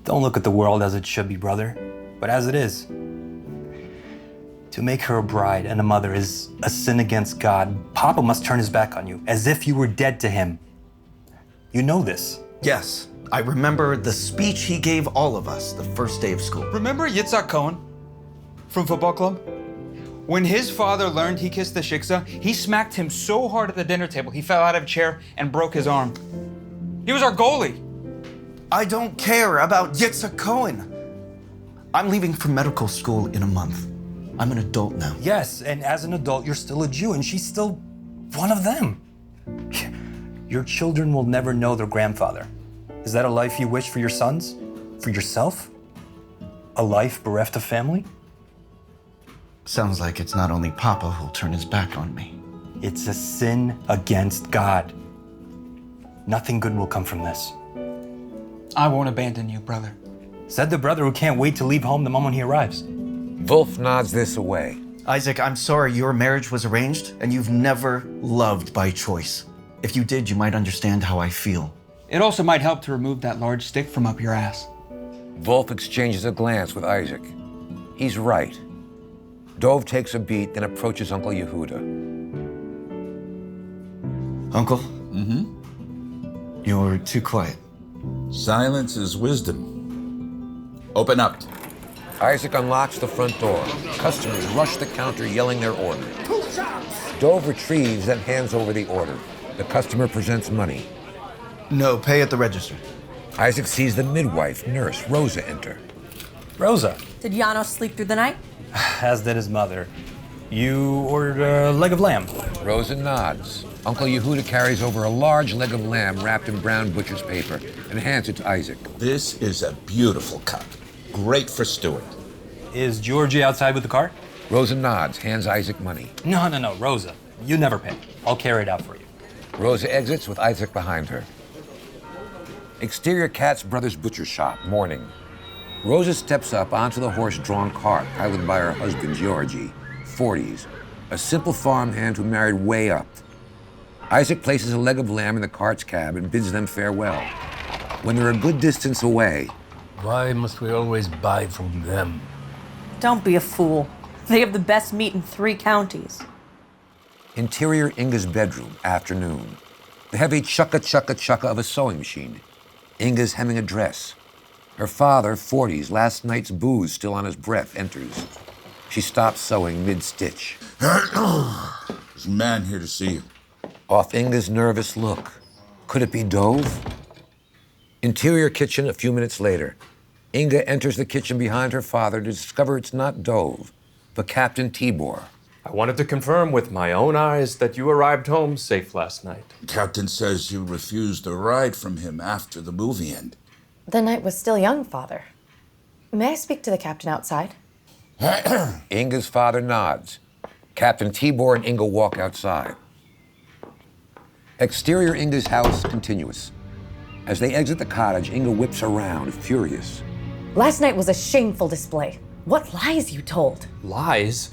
Don't look at the world as it should be, brother, but as it is. To make her a bride and a mother is a sin against God. Papa must turn his back on you, as if you were dead to him. You know this. Yes, I remember the speech he gave all of us the first day of school. Remember Yitzhak Cohen from football club? When his father learned he kissed the shiksa, he smacked him so hard at the dinner table, he fell out of a chair and broke his arm. He was our goalie. I don't care about Yitzhak Cohen. I'm leaving for medical school in a month. I'm an adult now. Yes, and as an adult, you're still a Jew, and she's still one of them. Your children will never know their grandfather. Is that a life you wish for your sons? For yourself? A life bereft of family? Sounds like it's not only Papa who'll turn his back on me. It's a sin against God. Nothing good will come from this. I won't abandon you, brother. Said the brother who can't wait to leave home the moment he arrives. Wolf nods this away. Isaac, I'm sorry your marriage was arranged and you've never loved by choice. If you did, you might understand how I feel. It also might help to remove that large stick from up your ass. Wolf exchanges a glance with Isaac. He's right. Dove takes a beat, then approaches Uncle Yehuda. Uncle? Mm-hmm? You're too quiet. Silence is wisdom. Open up. Isaac unlocks the front door. Customers rush the counter yelling their order. Dove retrieves, then hands over the order. The customer presents money. No, pay at the register. Isaac sees the midwife, nurse, Rosa, enter. Rosa, Did Janos sleep through the night? as did his mother. You ordered a leg of lamb. Rosa nods. Uncle Yehuda carries over a large leg of lamb wrapped in brown butcher's paper and hands it to Isaac. This is a beautiful cut. Great for stewing. Is Georgie outside with the cart? Rosa nods, hands Isaac money. No, Rosa. You never pay. I'll carry it out for you. Rosa exits with Isaac behind her. Exterior KATZ Brothers Butcher Shop, morning. Rosa steps up onto the horse-drawn cart piloted by her husband, Georgie, 40s, a simple farmhand who married way up. Isaac places a leg of lamb in the cart's cab and bids them farewell. When they're a good distance away, why must we always buy from them? Don't be a fool. They have the best meat in 3 counties. interior Inga's bedroom, afternoon. The heavy chukka of a sewing machine. Inga's hemming a dress. Her father, 40s, last night's booze still on his breath, enters. She stops sewing mid-stitch. There's a man here to see you. Off Inga's nervous look. Could it be Dove? Interior kitchen a few minutes later. Inga enters the kitchen behind her father to discover it's not Dove, but Captain TIBOR. I wanted to confirm with my own eyes that you arrived home safe last night. Captain says you refused a ride from him after the movie ended. The night was still young, Father. May I speak to the captain outside? Inga's father nods. Captain TIBOR and Inga walk outside. Exterior Inga's house continuous. As they exit the cottage, Inga whips around, furious. Last night was a shameful display. What lies you told? Lies?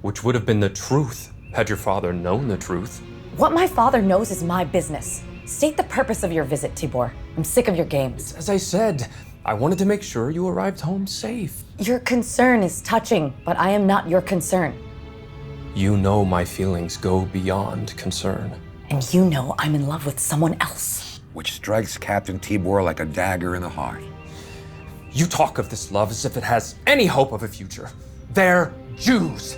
Which would have been the truth, had your father known the truth. What my father knows is my business. State the purpose of your visit, TIBOR. I'm sick of your games. As I said, I wanted to make sure you arrived home safe. Your concern is touching, but I am not your concern. You know my feelings go beyond concern. And you know I'm in love with someone else. Which strikes Captain TIBOR like a dagger in the heart. You talk of this love as if it has any hope of a future. They're Jews.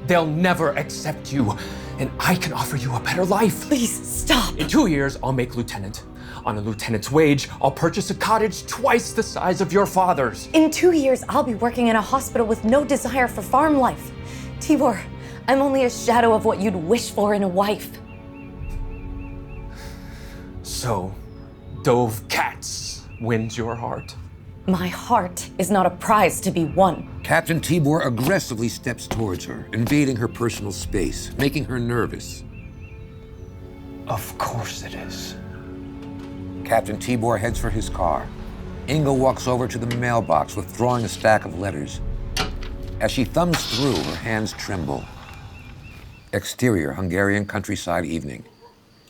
They'll never accept you, and I can offer you a better life. Please, stop. In 2 years, I'll make lieutenant. On a lieutenant's wage, I'll purchase a cottage twice the size of your father's. In 2 years, I'll be working in a hospital with no desire for farm life. TIBOR, I'm only a shadow of what you'd wish for in a wife. So, Dove KATZ wins your heart. My heart is not a prize to be won. Captain TIBOR aggressively steps towards her, invading her personal space, making her nervous. Of course it is. Captain TIBOR heads for his car. Inga walks over to the mailbox, withdrawing a stack of letters. As she thumbs through, her hands tremble. Exterior Hungarian countryside evening.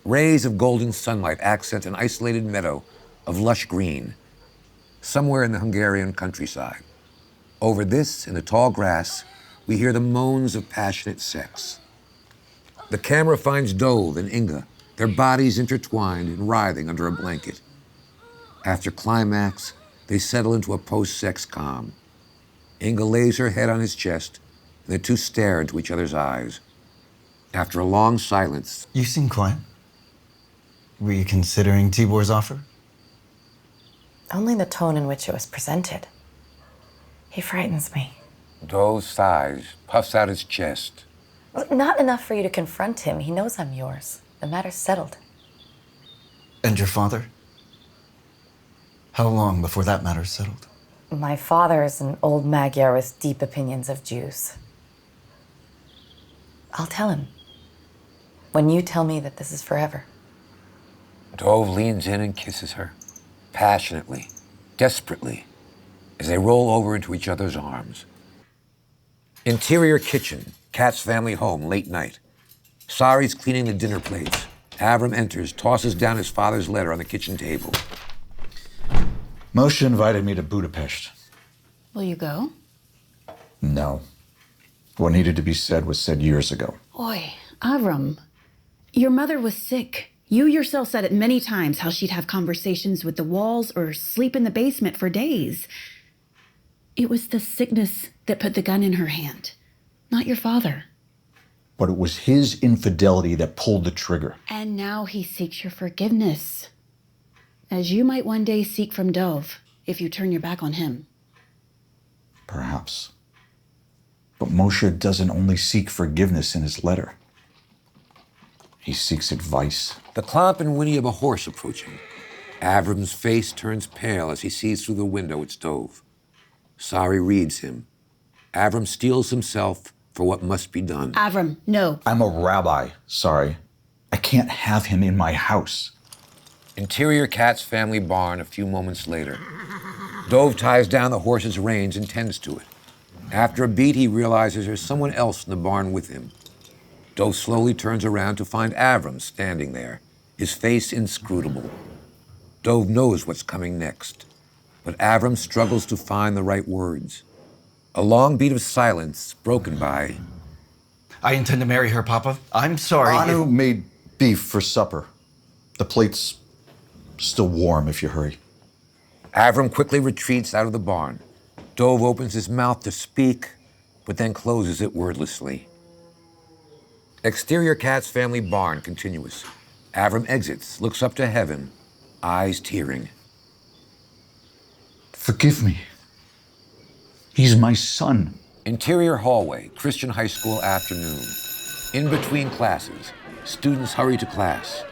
Rays of golden sunlight accent an isolated meadow of lush green. Somewhere in the Hungarian countryside. Over this, in the tall grass, we hear the moans of passionate sex. The camera finds Dove and Inga, their bodies intertwined and writhing under a blanket. After climax, they settle into a post-sex calm. Inga lays her head on his chest, and the two stare into each other's eyes. After a long silence... You seem quiet. Were you considering TIBOR's offer? Only the tone in which it was presented. He frightens me. Dove sighs, puffs out his chest. Not enough for you to confront him. He knows I'm yours. The matter's settled. And your father? How long before that matter's settled? My father is an old Magyar with deep opinions of Jews. I'll tell him. When you tell me that this is forever. Dove leans in and kisses her. Passionately, desperately, as they roll over into each other's arms. Interior kitchen, KATZ family home, late night. SARI's cleaning the dinner plates. AVRUM enters, tosses down his father's letter on the kitchen table. Moshe invited me to Budapest. Will you go? No. What needed to be said was said years ago. Oi, AVRUM. Your mother was sick. You yourself said it many times how she'd have conversations with the walls or sleep in the basement for days. It was the sickness that put the gun in her hand, not your father. But it was his infidelity that pulled the trigger. And now he seeks your forgiveness, as you might one day seek from Dov if you turn your back on him. Perhaps. But Moshe doesn't only seek forgiveness in his letter. He seeks advice. The clomp and whinny of a horse approaching. AVRUM's face turns pale as he sees through the window it's Dov. SARI reads him. AVRUM steels himself for what must be done. AVRUM, no. I'm a rabbi, sorry. I can't have him in my house. Interior KATZ family barn a few moments later. Dov ties down the horse's reins and tends to it. After a beat, he realizes there's someone else in the barn with him. Dov slowly turns around to find AVRUM standing there, his face inscrutable. Dov knows what's coming next, but AVRUM struggles to find the right words. A long beat of silence, broken by... I intend to marry her, Papa. I'm sorry. Anu made beef for supper. The plate's still warm if you hurry. AVRUM quickly retreats out of the barn. Dov opens his mouth to speak, but then closes it wordlessly. Exterior KATZ family barn continuous. AVRUM exits, looks up to heaven, eyes tearing. Forgive me. He's my son. Interior hallway, Christian high school afternoon. In between classes, students hurry to class.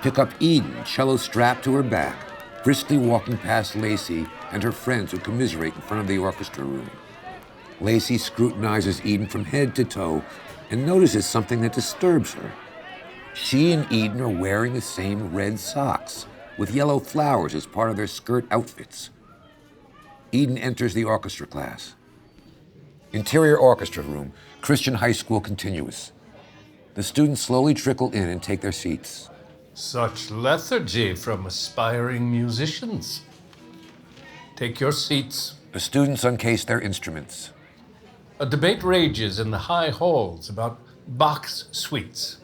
Pick up Eden, cello strapped to her back, briskly walking past Lacey and her friends who commiserate in front of the orchestra room. Lacey scrutinizes Eden from head to toe and notices something that disturbs her. She and Eden are wearing the same red socks, with yellow flowers as part of their skirt outfits. Eden enters the orchestra class. Interior orchestra room, Christian high school continuous. The students slowly trickle in and take their seats. Such lethargy from aspiring musicians. Take your seats. The students uncase their instruments. A debate rages in the high halls about Bach's suites.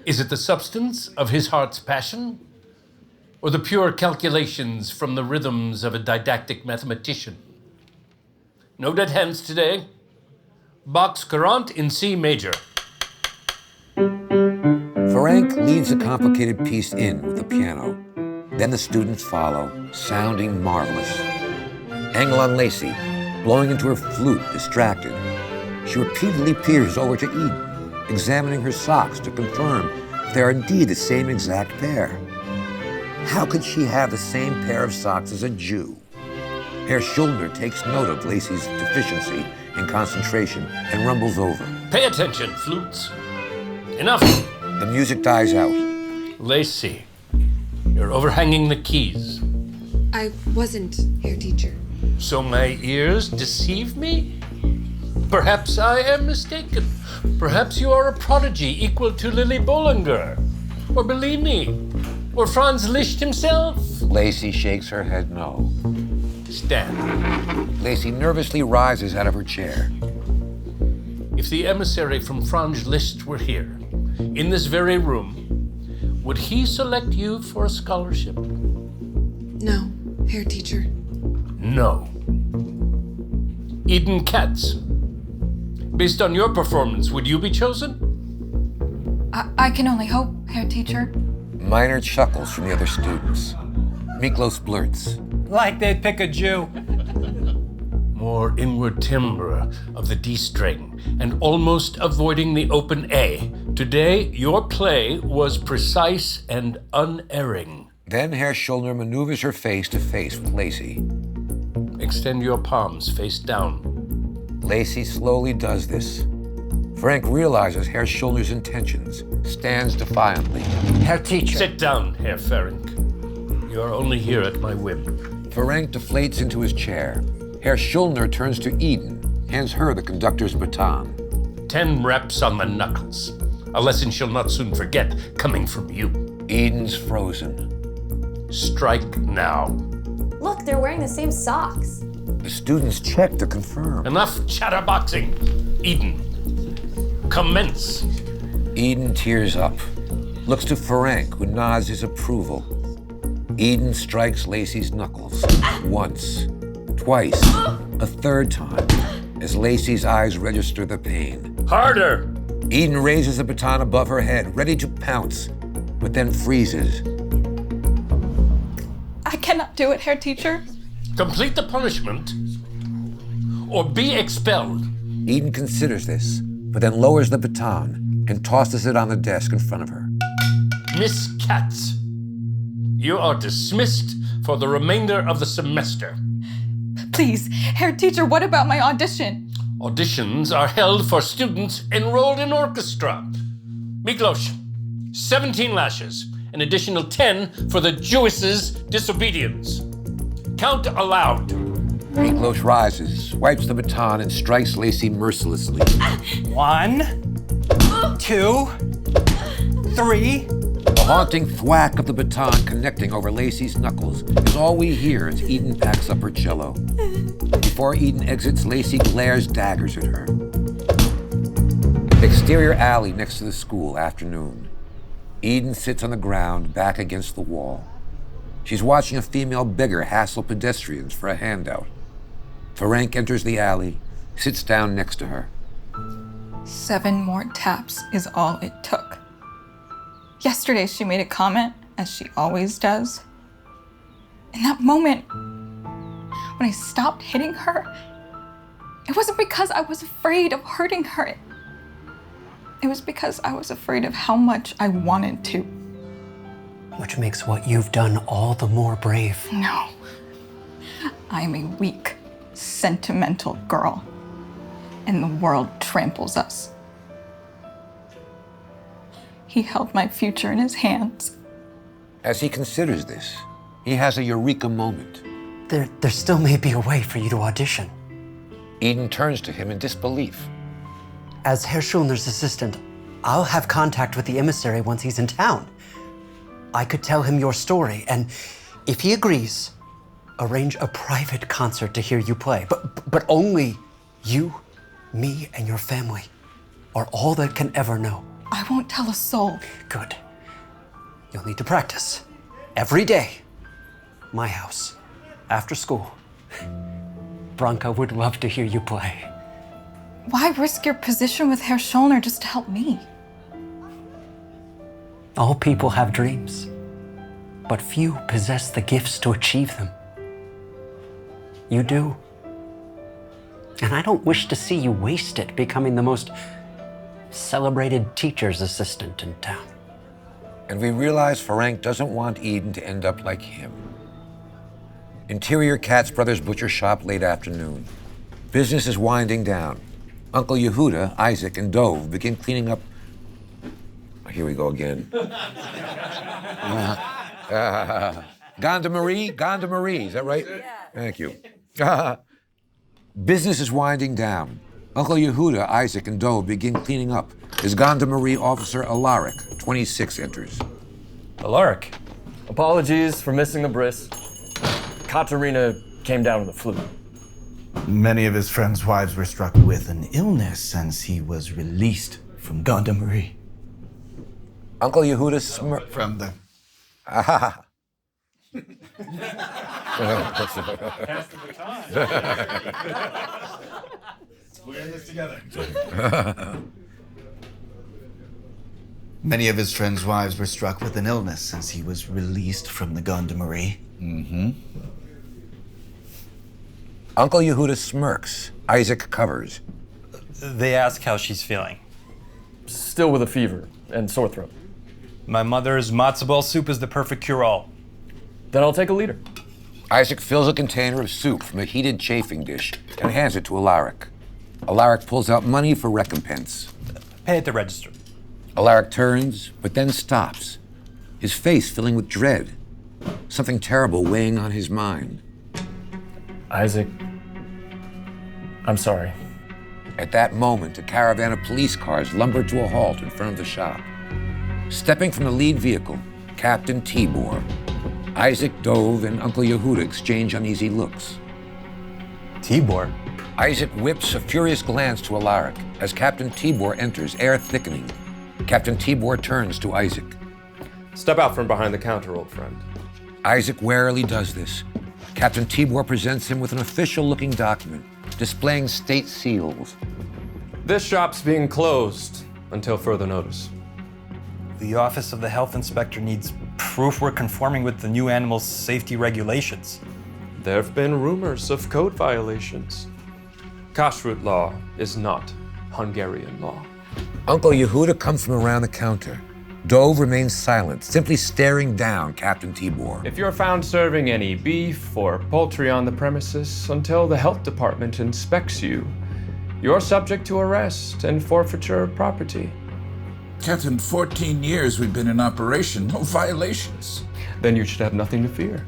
Is it the substance of his heart's passion, or the pure calculations from the rhythms of a didactic mathematician? No dead hands today. Bach's Courant in C major. FERENC leads a complicated piece in with the piano. Then the students follow, sounding marvelous. Angle on Lacey, blowing into her flute, distracted. She repeatedly peers over to Eden, examining her socks to confirm if they are indeed the same exact pair. How could she have the same pair of socks as a Jew? Herr Schuldner takes note of Lacey's deficiency in concentration and rumbles over. Pay attention, flutes. Enough. The music dies out. Lacey, you're overhanging the keys. I wasn't, Herr Teacher. So my ears deceive me? Perhaps I am mistaken. Perhaps you are a prodigy equal to Lily Bollinger, or Bellini, or Franz Liszt himself. Lacey shakes her head no. Stand. Lacey nervously rises out of her chair. If the emissary from Franz Liszt were here, in this very room, would he select you for a scholarship? No, Herr Teacher. No. Eden KATZ. Based on your performance, would you be chosen? I can only hope, Herr Teacher. Minor chuckles from the other students. Miklos blurts. Like they'd pick a Jew. More inward timbre of the D string and almost avoiding the open A. Today, your play was precise and unerring. Then Herr Schuldner maneuvers her face to face with Lacey. Extend your palms face down. Lacey slowly does this. FERENC realizes Herr Schuldner's intentions, stands defiantly. Herr Teacher. Sit down, Herr FERENC. You are only here at my whim. FERENC deflates into his chair. Herr Schuldner turns to Eden, hands her the conductor's baton. 10 reps on the knuckles. A lesson she'll not soon forget, coming from you. Eden's frozen. Strike now. Look, they're wearing the same socks. The students check to confirm. Enough chatterboxing. Eden, commence. Eden tears up, looks to FERENC, who nods his approval. Eden strikes Lacey's knuckles. Once, twice, a third time, as Lacey's eyes register the pain. Harder! Eden raises the baton above her head, ready to pounce, but then freezes. I cannot do it, Herr Teacher. Complete the punishment, or be expelled. Eden considers this, but then lowers the baton and tosses it on the desk in front of her. Miss KATZ, you are dismissed for the remainder of the semester. Please, Herr Teacher, what about my audition? Auditions are held for students enrolled in orchestra. Miklos, 17 lashes, an additional 10 for the Jewess's disobedience. Count aloud. Miklos rises, wipes the baton, and strikes Lacey mercilessly. 1, 2, 3. The haunting thwack of the baton connecting over Lacey's knuckles is all we hear as Eden packs up her cello. Before Eden exits, Lacey glares daggers at her. Exterior alley next to the school, afternoon. Eden sits on the ground, back against the wall. She's watching a female beggar hassle pedestrians for a handout. FERENC enters the alley, sits down next to her. 7 more taps is all it took. Yesterday she made a comment, as she always does. In that moment, when I stopped hitting her, it wasn't because I was afraid of hurting her. It was because I was afraid of how much I wanted to. Which makes what you've done all the more brave. No. I'm a weak, sentimental girl, and the world tramples us. He held my future in his hands. As he considers this, he has a eureka moment. There still may be a way for you to audition. Eden turns to him in disbelief. As Herr Schulner's assistant, I'll have contact with the emissary once he's in town. I could tell him your story, and if he agrees, arrange a private concert to hear you play. But only you, me, and your family are all that can ever know. I won't tell a soul. Good. You'll need to practice. Every day. My house. After school. Branka would love to hear you play. Why risk your position with Herr Schulner just to help me? All people have dreams, but few possess the gifts to achieve them. You do. And I don't wish to see you waste it becoming the most celebrated teacher's assistant in town. And we realize FERENC doesn't want Eden to end up like him. Interior KATZ Brothers Butcher Shop, late afternoon. Business is winding down. Uncle Yehuda, Isaac, and Dove begin cleaning up. Here we go again. Gonda Marie, is that right? Yeah. Thank you. Business is winding down. Uncle Yehuda, Isaac, and Dove begin cleaning up as Gonda Marie officer Alaric, 26, enters. Alaric, apologies for missing the bris. Katerina came down with the flu. Many of his friends' wives were struck with an illness since he was released from Gonda Marie. Uncle Yehuda smirked. From the... We're in this together. Many of his friends' wives were struck with an illness since he was released from the Gonda Marie. Mm-hmm. Uncle Yehuda smirks. Isaac covers. They ask how she's feeling. Still with a fever and sore throat. My mother's matzo ball soup is the perfect cure-all. Then I'll take a liter. Isaac fills a container of soup from a heated chafing dish and hands it to Alaric. Alaric pulls out money for recompense. Pay at the register. Alaric turns, but then stops, his face filling with dread. Something terrible weighing on his mind. Isaac, I'm sorry. At that moment, a caravan of police cars lumbered to a halt in front of the shop. Stepping from the lead vehicle, Captain TIBOR. Isaac, Dove, and Uncle Yehuda exchange uneasy looks. TIBOR? Isaac whips a furious glance to Alaric. As Captain TIBOR enters, air thickening. Captain TIBOR turns to Isaac. Step out from behind the counter, old friend. Isaac warily does this. Captain TIBOR presents him with an official-looking document, displaying state seals. This shop's being closed until further notice. The Office of the Health Inspector needs proof we're conforming with the new animal safety regulations. There have been rumors of code violations. Kashrut law is not Hungarian law. Uncle Yehuda comes from around the counter. Dove remains silent, simply staring down Captain TIBOR. If you're found serving any beef or poultry on the premises until the health department inspects you, you're subject to arrest and forfeiture of property. Captain, 14 years we've been in operation, no violations. Then you should have nothing to fear.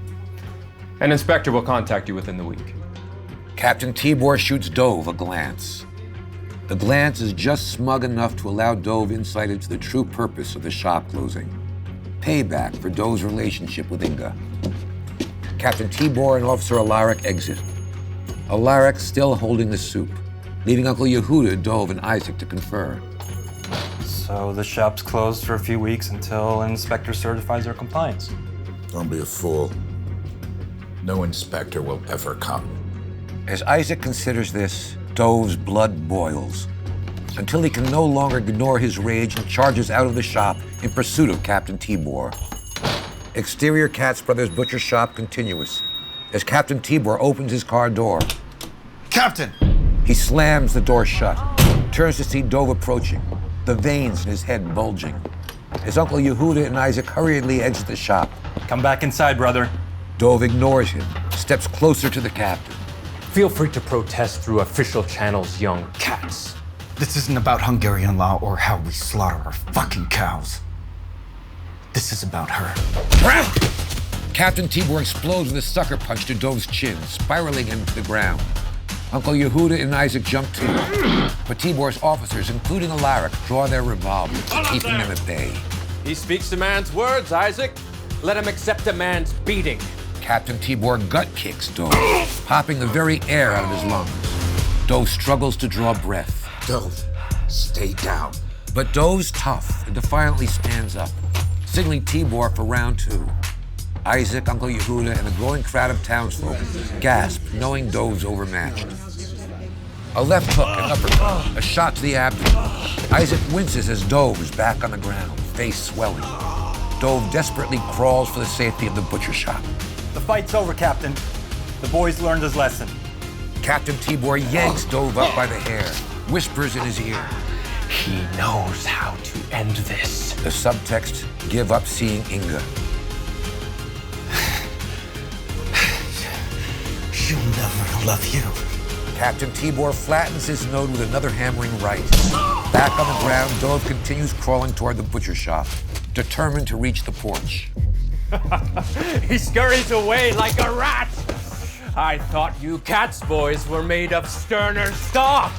An inspector will contact you within the week. Captain TIBOR shoots Dove a glance. The glance is just smug enough to allow Dove insight into the true purpose of the shop closing. Payback for Dove's relationship with INGA. Captain TIBOR and Officer Alaric exit. Alaric still holding the soup, leaving Uncle Yehuda, Dove, and Isaac to confer. So the shop's closed for a few weeks until an inspector certifies their compliance. Don't be a fool. No inspector will ever come. As Isaac considers this, Dove's blood boils, until he can no longer ignore his rage and charges out of the shop in pursuit of Captain TIBOR. Exterior KATZ Brothers butcher shop continuous, as Captain TIBOR opens his car door. Captain! He slams the door shut, turns to see Dove approaching, the veins in his head bulging. As Uncle Yehuda and Isaac hurriedly exit the shop. Come back inside, brother. Dove ignores him, steps closer to the captain. Feel free to protest through official channels, young cats. This isn't about Hungarian law or how we slaughter our fucking cows. This is about her. Captain TIBOR explodes with a sucker punch to Dove's chin, spiraling him to the ground. Uncle Yehuda and Isaac jump too, but TIBOR's officers, including Alaric, draw their revolvers, keeping them at bay. He speaks a man's words, Isaac. Let him accept a man's beating. Captain TIBOR gut kicks Dove, popping the very air out of his lungs. Dove struggles to draw breath. Dove, stay down. But Dove's tough and defiantly stands up, signaling TIBOR for round two. Isaac, Uncle Yehuda, and a growing crowd of townsfolk gasp, knowing Dove's overmatched. A left hook, an uppercut, a shot to the abdomen. Isaac winces as Dove is back on the ground, face swelling. Dove desperately crawls for the safety of the butcher shop. The fight's over, Captain. The boy's learned his lesson. Captain TIBOR yanks Dove up by the hair, whispers in his ear. He knows how to end this. The subtext, give up seeing Inga. She'll never love you. Captain TIBOR flattens his node with another hammering right. Back on the ground, Dove continues crawling toward the butcher shop, determined to reach the porch. He scurries away like a rat. I thought you KATZ boys were made of sterner stock.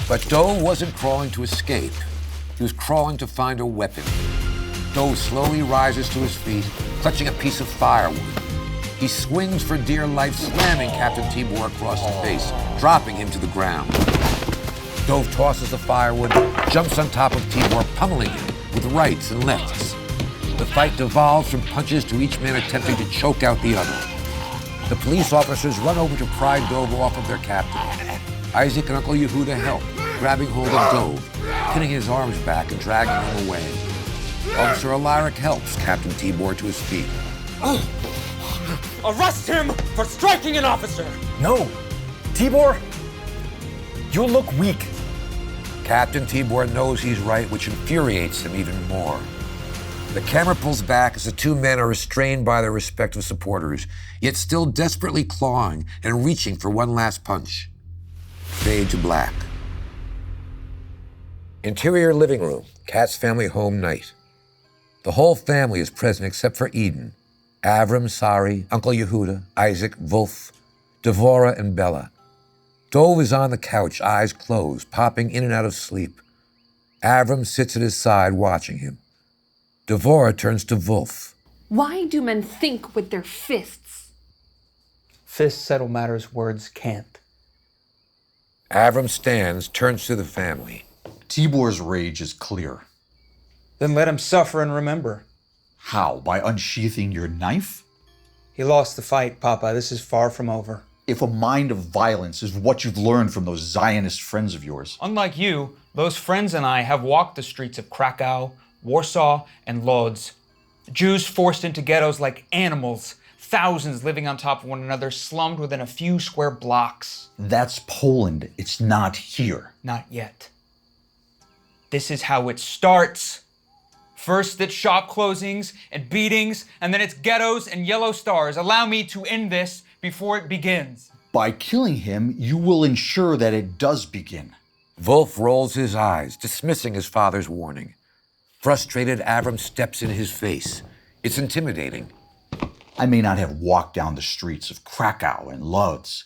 But Dove wasn't crawling to escape. He was crawling to find a weapon. Dove slowly rises to his feet, clutching a piece of firewood. He swings for dear life, slamming Captain TIBOR across the face, dropping him to the ground. Dove tosses the firewood, jumps on top of TIBOR, pummeling him with rights and lefts. The fight devolves from punches to each man attempting to choke out the other. The police officers run over to pry Dove off of their captain. Isaac and Uncle Yehuda help, grabbing hold of Dove, pinning his arms back and dragging him away. Officer Alaric helps Captain TIBOR to his feet. Arrest him for striking an officer! No! TIBOR, you look weak. Captain TIBOR knows he's right, which infuriates him even more. The camera pulls back as the two men are restrained by their respective supporters, yet still desperately clawing and reaching for one last punch. Fade to black. Interior living room, KATZ family home night. The whole family is present except for Eden, AVRUM, SARI, Uncle Yehuda, Isaac, Wolf, DEVORAH, and Bella. Dove is on the couch, eyes closed, popping in and out of sleep. AVRUM sits at his side, watching him. DEVORAH turns to Wolf. Why do men think with their fists? Fists settle matters words can't. AVRUM stands, turns to the family. Tibor's rage is clear. Then let him suffer and remember. How? By unsheathing your knife? He lost the fight, Papa. This is far from over. If a mind of violence is what you've learned from those Zionist friends of yours. Unlike you, those friends and I have walked the streets of Krakow, Warsaw, and Lodz. Jews forced into ghettos like animals, thousands living on top of one another, slummed within a few square blocks. That's Poland. It's not here. Not yet. This is how it starts. First it's shop closings and beatings, and then it's ghettos and yellow stars. Allow me to end this before it begins. By killing him, you will ensure that it does begin. Wolf rolls his eyes, dismissing his father's warning. Frustrated, AVRUM steps in his face. It's intimidating. I may not have walked down the streets of Krakow and Lodz,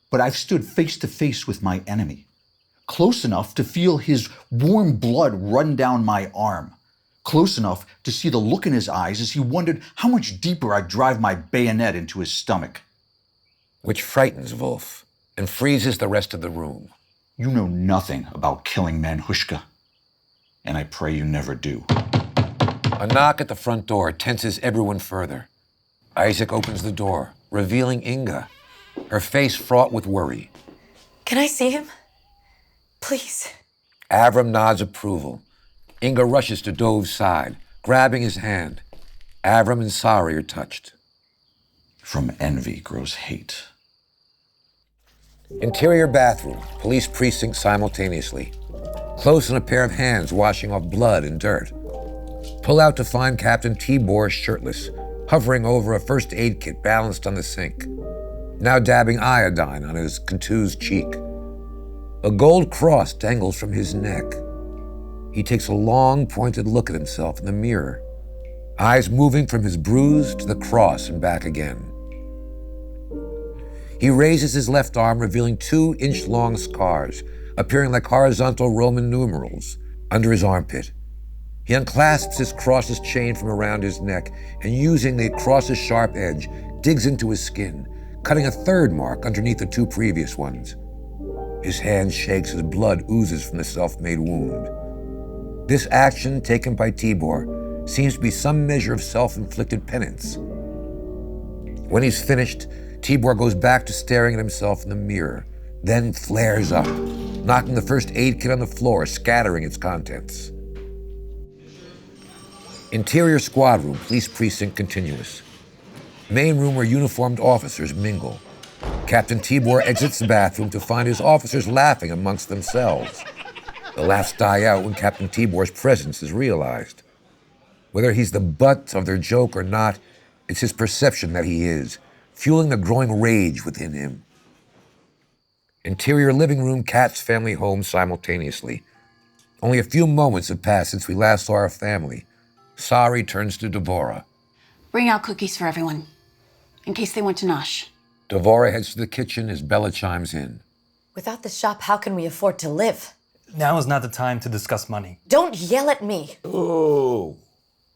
but I've stood face to face with my enemy, close enough to feel his warm blood run down my arm, close enough to see the look in his eyes as he wondered how much deeper I'd drive my bayonet into his stomach. Which frightens Wolf and freezes the rest of the room. You know nothing about killing men, Hushka, and I pray you never do. A knock at the front door tenses everyone further. Isaac opens the door, revealing Inga, her face fraught with worry. Can I see him? Please. AVRUM nods approval. Inga rushes to Dove's side, grabbing his hand. AVRUM and SARI are touched. From envy grows hate. Interior bathroom, police precinct simultaneously. Close on a pair of hands washing off blood and dirt. Pull out to find Captain TIBOR shirtless, hovering over a first aid kit balanced on the sink. Now dabbing iodine on his contused cheek. A gold cross dangles from his neck. He takes a long, pointed look at himself in the mirror, eyes moving from his bruise to the cross and back again. He raises his left arm, revealing 2-inch-long scars, appearing like horizontal Roman numerals, under his armpit. He unclasps his cross's chain from around his neck and, using the cross's sharp edge, digs into his skin, cutting a third mark underneath the 2 previous ones. His hand shakes as blood oozes from the self-made wound. This action, taken by TIBOR, seems to be some measure of self-inflicted penance. When he's finished, TIBOR goes back to staring at himself in the mirror, then flares up, knocking the first aid kit on the floor, scattering its contents. Interior squad room, police precinct continuous. Main room where uniformed officers mingle. Captain TIBOR exits the bathroom to find his officers laughing amongst themselves. The laughs die out when Captain TIBOR's presence is realized. Whether he's the butt of their joke or not, it's his perception that he is, fueling the growing rage within him. Interior living room, KATZ family home simultaneously. Only a few moments have passed since we last saw our family. SARI turns to DEVORAH. Bring out cookies for everyone, in case they want to nosh. DEVORAH heads to the kitchen as Bella chimes in. Without the shop, how can we afford to live? Now is not the time to discuss money. Don't yell at me. Oh,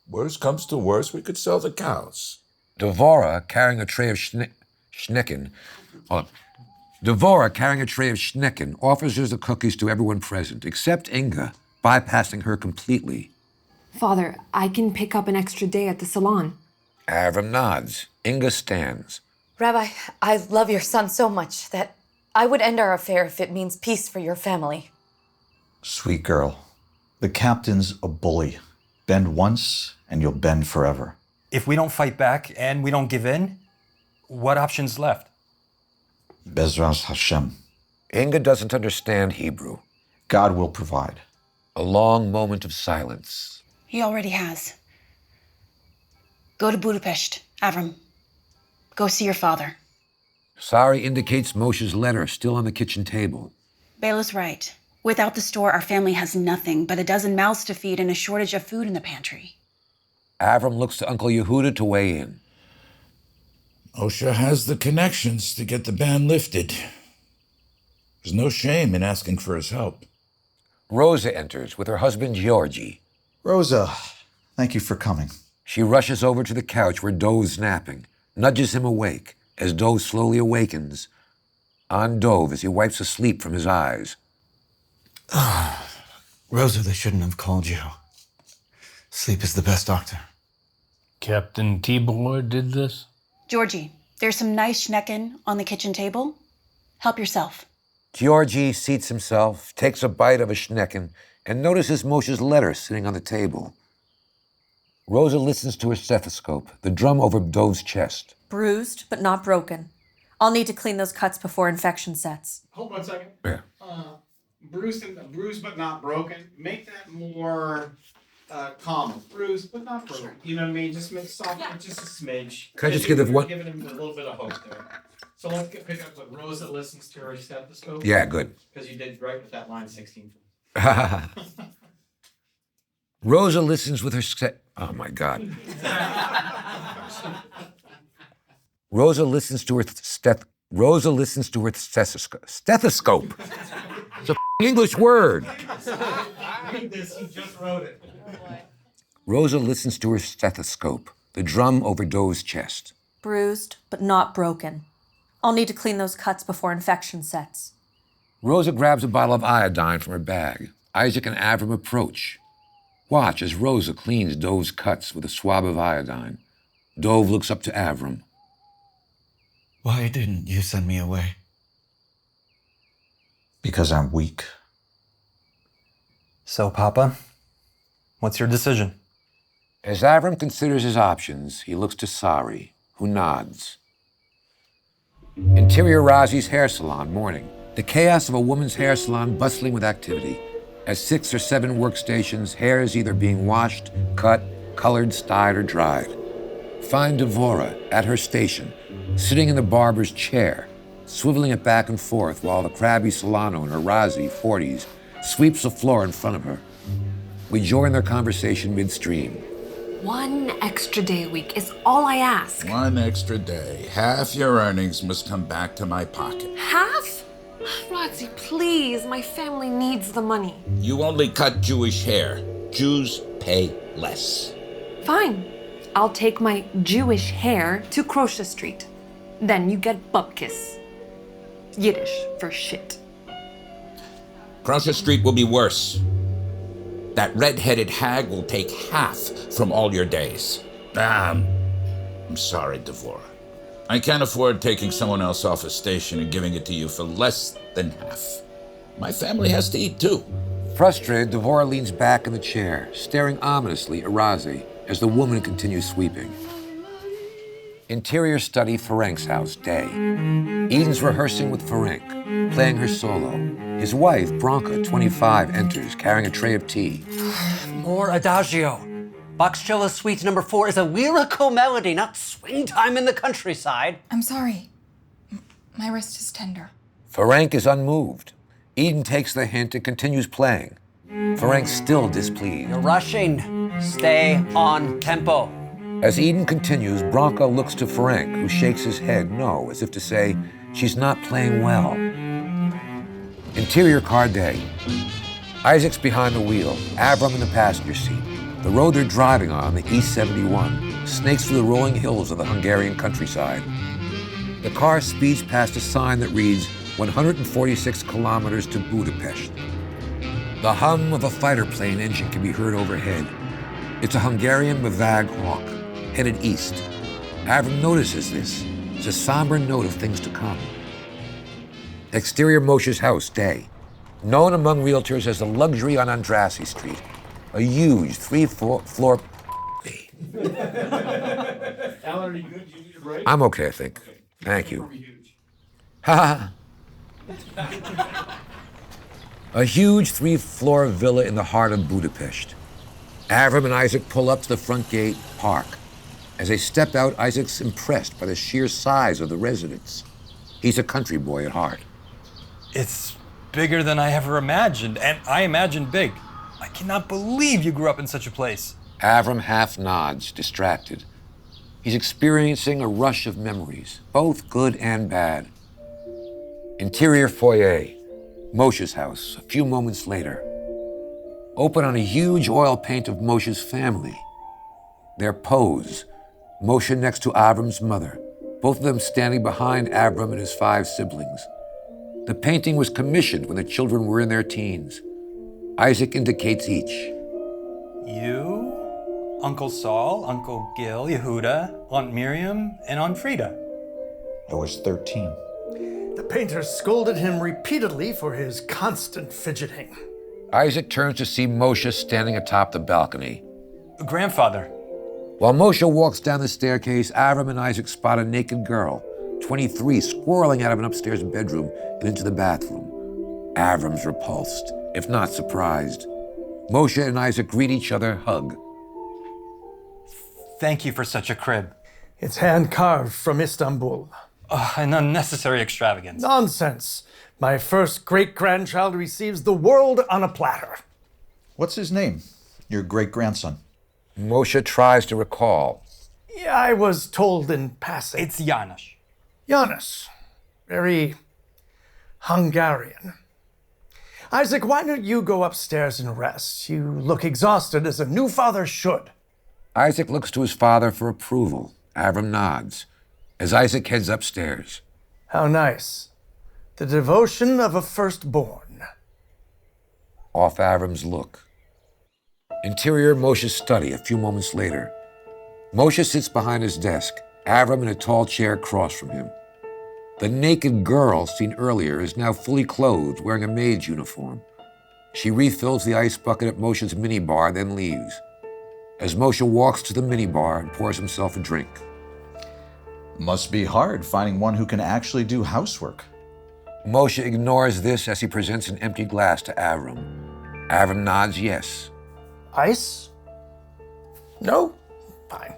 worst comes to worst, we could sell the cows. DEVORAH carrying a tray of schnecken. DEVORAH carrying a tray of schnecken offers the cookies to everyone present, except Inga, bypassing her completely. Father, I can pick up an extra day at the salon. AVRUM nods. Inga stands. Rabbi, I love your son so much that I would end our affair if it means peace for your family. Sweet girl, the captain's a bully. Bend once and you'll bend forever. If we don't fight back and we don't give in, what options left? Bezras Hashem. Inga doesn't understand Hebrew. God will provide. A long moment of silence. He already has. Go to Budapest, AVRUM. Go see your father. SARI indicates Moshe's letter still on the kitchen table. Bela's right. Without the store, our family has nothing but a dozen mouths to feed and a shortage of food in the pantry. AVRUM looks to Uncle YEHUDA to weigh in. Moshe has the connections to get the ban lifted. There's no shame in asking for his help. Rosa enters with her husband, Georgi. Rosa, thank you for coming. She rushes over to the couch where Dove's napping, nudges him awake. As Dove slowly awakens, on Dove as he wipes the sleep from his eyes. Rosa, they shouldn't have called you. Sleep is the best doctor. Captain TIBOR did this? Georgie, there's some nice schnecken on the kitchen table. Help yourself. Georgi seats himself, takes a bite of a schnecken, and notices Moshe's letter sitting on the table. Rosa listens to her stethoscope, the drum over Dove's chest. Bruised, but not broken. I'll need to clean those cuts before infection sets. Hold on a second. Yeah. Bruised but not broken. Make that more common. Bruised but not broken. You know what I mean? Just make soft, just a smidge. Can I just give it one? Giving him a little bit of hope there. So let's pick up what Rosa listens to her stethoscope. Yeah, good. Because you did right with that line 16. Rosa listens with her oh my God. Rosa listens to her stethoscope. It's a English word. Read this, you just wrote it. Rosa listens to her stethoscope, the drum over Dove's chest. Bruised, but not broken. I'll need to clean those cuts before infection sets. Rosa grabs a bottle of iodine from her bag. Isaac and Avram approach. Watch as Rosa cleans Dove's cuts with a swab of iodine. Dove looks up to Avram. Why didn't you send me away? Because I'm weak. So, Papa, what's your decision? As Avram considers his options, he looks to SARI, who nods. Interior Razi's hair salon, morning. The chaos of a woman's hair salon bustling with activity. At 6 or 7 workstations, hair is either being washed, cut, colored, styled, or dried. Find DEVORAH at her station, sitting in the barber's chair, swiveling it back and forth while the crabby salon owner, Razi, 40s, sweeps the floor in front of her. We join their conversation midstream. 1 extra day a week is all I ask. 1 extra day. Half your earnings must come back to my pocket. Half? Razi, please. My family needs the money. You only cut Jewish hair. Jews pay less. Fine. I'll take my Jewish hair to Crochet Street. Then you get bubkis. Yiddish for shit. Crochet Street will be worse. That red-headed hag will take half from all your days. I'm sorry, DEVORAH. I can't afford taking someone else off a station and giving it to you for less than half. My family has to eat too. Frustrated, DEVORAH leans back in the chair, staring ominously at Razi as the woman continues sweeping. Interior study, FERENC's house, day. Eden's rehearsing with FERENC, playing her solo. His wife, Bronca, 25, enters, carrying a tray of tea. More adagio. Boxcello Suite number 4 is a lyrical melody, not swing time in the countryside. I'm sorry. My wrist is tender. FERENC is unmoved. Eden takes the hint and continues playing. FERENC's still displeased. You're rushing. Stay on tempo. As Eden continues, Bronco looks to FERENC, who shakes his head no, as if to say, she's not playing well. Interior car day. Isaac's behind the wheel, Avram in the passenger seat. The road they're driving on, the East 71, snakes through the rolling hills of the Hungarian countryside. The car speeds past a sign that reads 146 kilometers to Budapest. The hum of a fighter plane engine can be heard overhead. It's a Hungarian Mavag Hawk, headed east. Avram notices this. It's a somber note of things to come. Exterior Moshe's house, day. Known among realtors as the luxury on Andrassy Street. A huge 3-floor... Alan, are you good? You need a break? I'm okay, I think. Thank you. Ha ha. A huge 3-floor villa in the heart of Budapest. Avram and Isaac pull up to the front gate, park. As they step out, Isaac's impressed by the sheer size of the residence. He's a country boy at heart. It's bigger than I ever imagined, and I imagined big. I cannot believe you grew up in such a place. Avram half nods, distracted. He's experiencing a rush of memories, both good and bad. Interior foyer. Moshe's house, a few moments later. Open on a huge oil paint of Moshe's family. Their pose, Moshe next to Avrum's mother, both of them standing behind Avrum and his 5 siblings. The painting was commissioned when the children were in their teens. Isaac indicates each. You, Uncle Saul, Uncle Gil, Yehuda, Aunt Miriam, and Aunt Frida. I was 13. The painter scolded him repeatedly for his constant fidgeting. Isaac turns to see Moshe standing atop the balcony. Grandfather. While Moshe walks down the staircase, Avrum and Isaac spot a naked girl, 23, squirreling out of an upstairs bedroom and into the bathroom. Avrum's repulsed, if not surprised. Moshe and Isaac greet each other, hug. Thank you for such a crib. It's hand-carved from Istanbul. An unnecessary extravagance. Nonsense. My first great-grandchild receives the world on a platter. What's his name? Your great-grandson? Moshe tries to recall. Yeah, I was told in passing. It's Janos. Janos. Very Hungarian. Isaac, why don't you go upstairs and rest? You look exhausted as a new father should. Isaac looks to his father for approval. Avrum nods as Isaac heads upstairs. How nice. The devotion of a firstborn. Off Avrum's look. Interior Moshe's study a few moments later. Moshe sits behind his desk, Avrum in a tall chair across from him. The naked girl seen earlier is now fully clothed, wearing a maid's uniform. She refills the ice bucket at Moshe's minibar, then leaves. As Moshe walks to the minibar and pours himself a drink. Must be hard finding one who can actually do housework. Moshe ignores this as he presents an empty glass to Avrum. Avrum nods yes. Ice? No? Fine.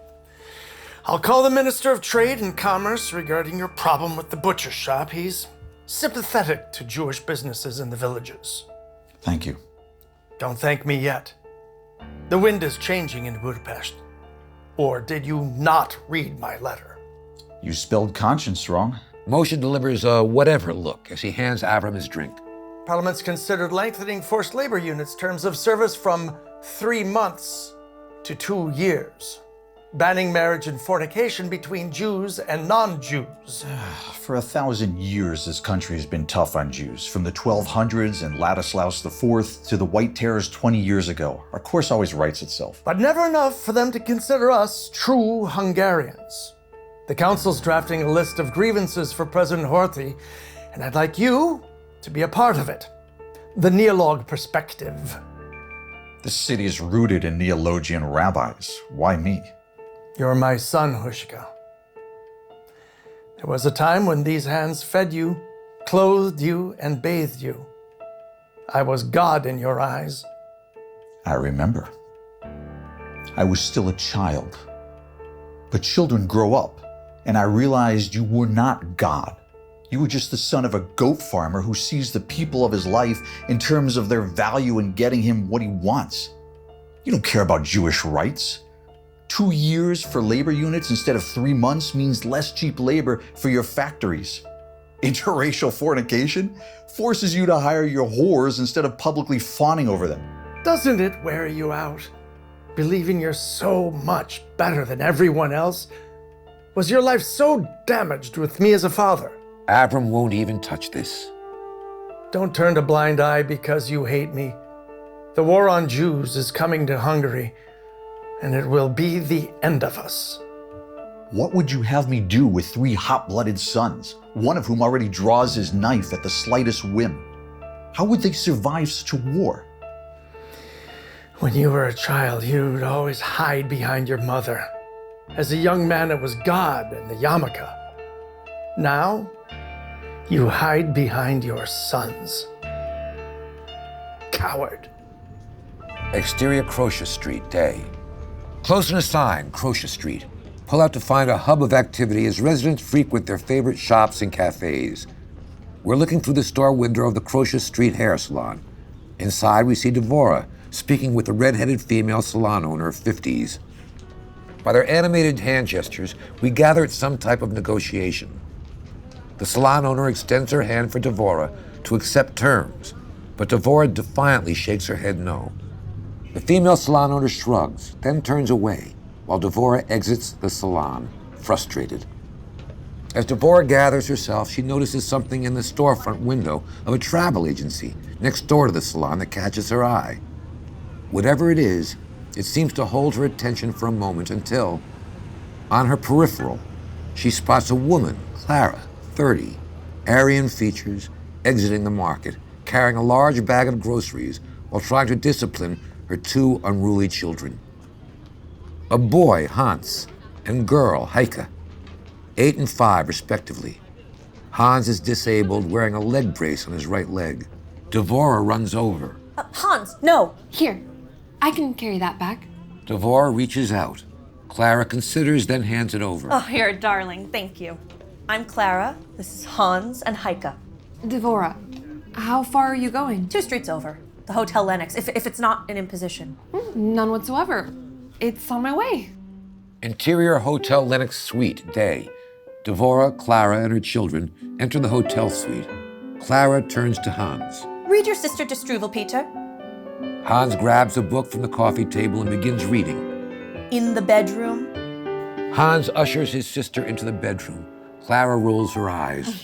I'll call the Minister of Trade and Commerce regarding your problem with the butcher shop. He's sympathetic to Jewish businesses in the villages. Thank you. Don't thank me yet. The wind is changing in Budapest. Or did you not read my letter? You spelled conscience wrong. Moshe delivers a whatever look as he hands Avrum his drink. Parliament's considered lengthening forced labor units' terms of service from 3 months to 2 years. Banning marriage and fornication between Jews and non-Jews. For 1,000 years, this country has been tough on Jews. From the 1200s and Ladislaus IV to the White Terrors 20 years ago. Our course always writes itself. But never enough for them to consider us true Hungarians. The council's drafting a list of grievances for President Horthy, and I'd like you to be a part of it. The Neolog perspective. This city is rooted in neologian rabbis. Why me? You're my son, Hushka. There was a time when these hands fed you, clothed you, and bathed you. I was God in your eyes. I remember. I was still a child. But children grow up, and I realized you were not God. You were just the son of a goat farmer who sees the people of his life in terms of their value in getting him what he wants. You don't care about Jewish rights. 2 years for labor units instead of 3 months means less cheap labor for your factories. Interracial fornication forces you to hire your whores instead of publicly fawning over them. Doesn't it wear you out? Believing you're so much better than everyone else? Was your life so damaged with me as a father? Avrum won't even touch this. Don't turn a blind eye because you hate me. The war on Jews is coming to Hungary, and it will be the end of us. What would you have me do with 3 hot-blooded sons, one of whom already draws his knife at the slightest whim? How would they survive such a war? When you were a child, you'd always hide behind your mother. As a young man, it was God and the yarmulke. Now, you hide behind your sons. Coward. Exterior Croce Street, day. Close in a sign, Croce Street. Pull out to find a hub of activity as residents frequent their favorite shops and cafes. We're looking through the store window of the Croce Street hair salon. Inside, we see DEVORAH speaking with a red-headed female salon owner of 50s. By their animated hand gestures, we gather it's some type of negotiation. The salon owner extends her hand for DEVORAH to accept terms, but DEVORAH defiantly shakes her head no. The female salon owner shrugs, then turns away, while DEVORAH exits the salon, frustrated. As DEVORAH gathers herself, she notices something in the storefront window of a travel agency next door to the salon that catches her eye. Whatever it is, it seems to hold her attention for a moment until, on her peripheral, she spots a woman, CLARA, 30, Aryan features, exiting the market, carrying a large bag of groceries while trying to discipline her two unruly children. A boy, Hans, and girl, Heike, 8 and 5 respectively. Hans is disabled, wearing a leg brace on his right leg. DEVORAH runs over. Hans, no! Here, I can carry that back. DEVORAH reaches out. CLARA considers, then hands it over. Oh, you're a darling. Thank you. I'm Clara. This is Hans and Heike. DEVORAH, how far are you going? 2 streets over. The Hotel Lennox, if it's not an imposition. None whatsoever. It's on my way. Interior Hotel Lennox suite, day. DEVORAH, CLARA, and her children enter the hotel suite. CLARA turns to Hans. Read your sister to Struvel, Peter. Hans grabs a book from the coffee table and begins reading. In the bedroom. Hans ushers his sister into the bedroom. CLARA rolls her eyes.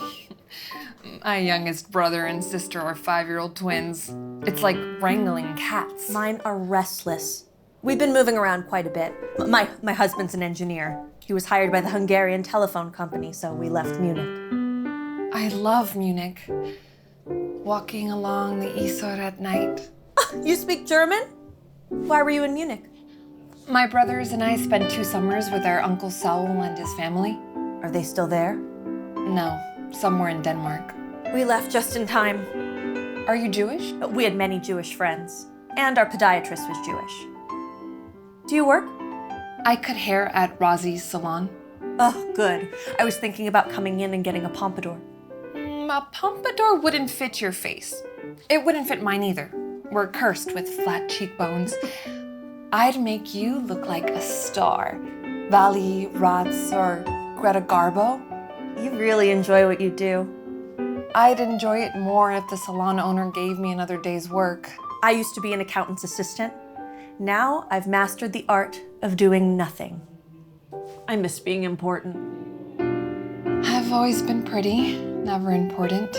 My youngest brother and sister are 5-year-old twins. It's like wrangling cats. Mine are restless. We've been moving around quite a bit. My husband's an engineer. He was hired by the Hungarian telephone company, so we left Munich. I love Munich. Walking along the Isar at night. You speak German? Why were you in Munich? My brothers and I spent 2 summers with our Uncle Saul and his family. Are they still there? No, somewhere in Denmark. We left just in time. Are you Jewish? We had many Jewish friends, and our podiatrist was Jewish. Do you work? I cut hair at Rosie's salon. Oh, good. I was thinking about coming in and getting a pompadour. A pompadour wouldn't fit your face. It wouldn't fit mine either. We're cursed with flat cheekbones. I'd make you look like a star. Vali, Ratz, or Greta Garbo. You really enjoy what you do. I'd enjoy it more if the salon owner gave me another day's work. I used to be an accountant's assistant. Now I've mastered the art of doing nothing. I miss being important. I've always been pretty, never important.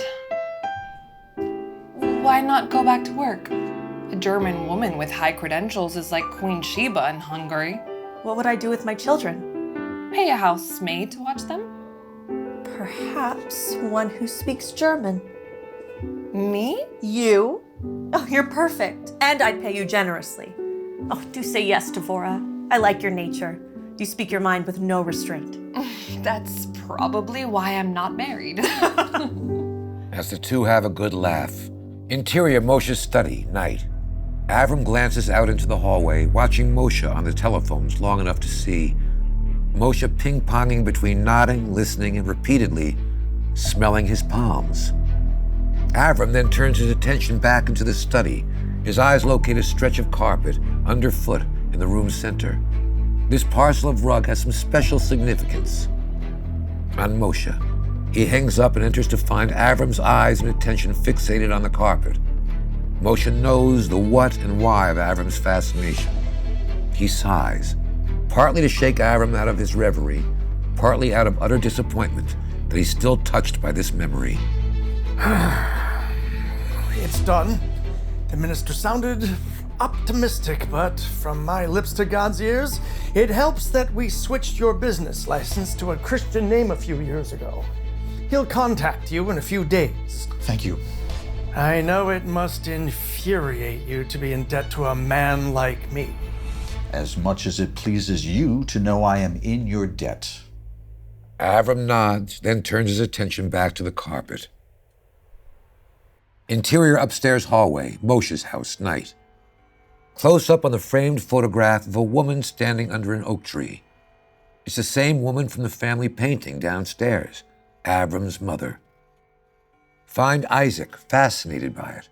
Why not go back to work? A German woman with high credentials is like Queen Sheba in Hungary. What would I do with my children? Pay a housemaid to watch them? Perhaps one who speaks German. Me? You? Oh, you're perfect. And I'd pay you generously. Oh, do say yes, DEVORAH. I like your nature. You speak your mind with no restraint. That's probably why I'm not married. As the two have a good laugh. Interior Moshe's study, night. AVRUM glances out into the hallway, watching Moshe on the telephones long enough to see Moshe ping-ponging between nodding, listening, and repeatedly smelling his palms. AVRUM then turns his attention back into the study. His eyes locate a stretch of carpet underfoot in the room's center. This parcel of rug has some special significance. On Moshe, he hangs up and enters to find AVRUM's eyes and attention fixated on the carpet. Moshe knows the what and why of AVRUM's fascination. He sighs, partly to shake AVRUM out of his reverie, partly out of utter disappointment that he's still touched by this memory. It's done. The minister sounded optimistic, but from my lips to God's ears, it helps that we switched your business license to a Christian name a few years ago. He'll contact you in a few days. Thank you. I know it must infuriate you to be in debt to a man like me. As much as it pleases you to know I am in your debt. AVRUM nods, then turns his attention back to the carpet. Interior upstairs hallway, Moshe's house, night. Close up on the framed photograph of a woman standing under an oak tree. It's the same woman from the family painting downstairs, AVRUM's mother. Find Isaac fascinated by it.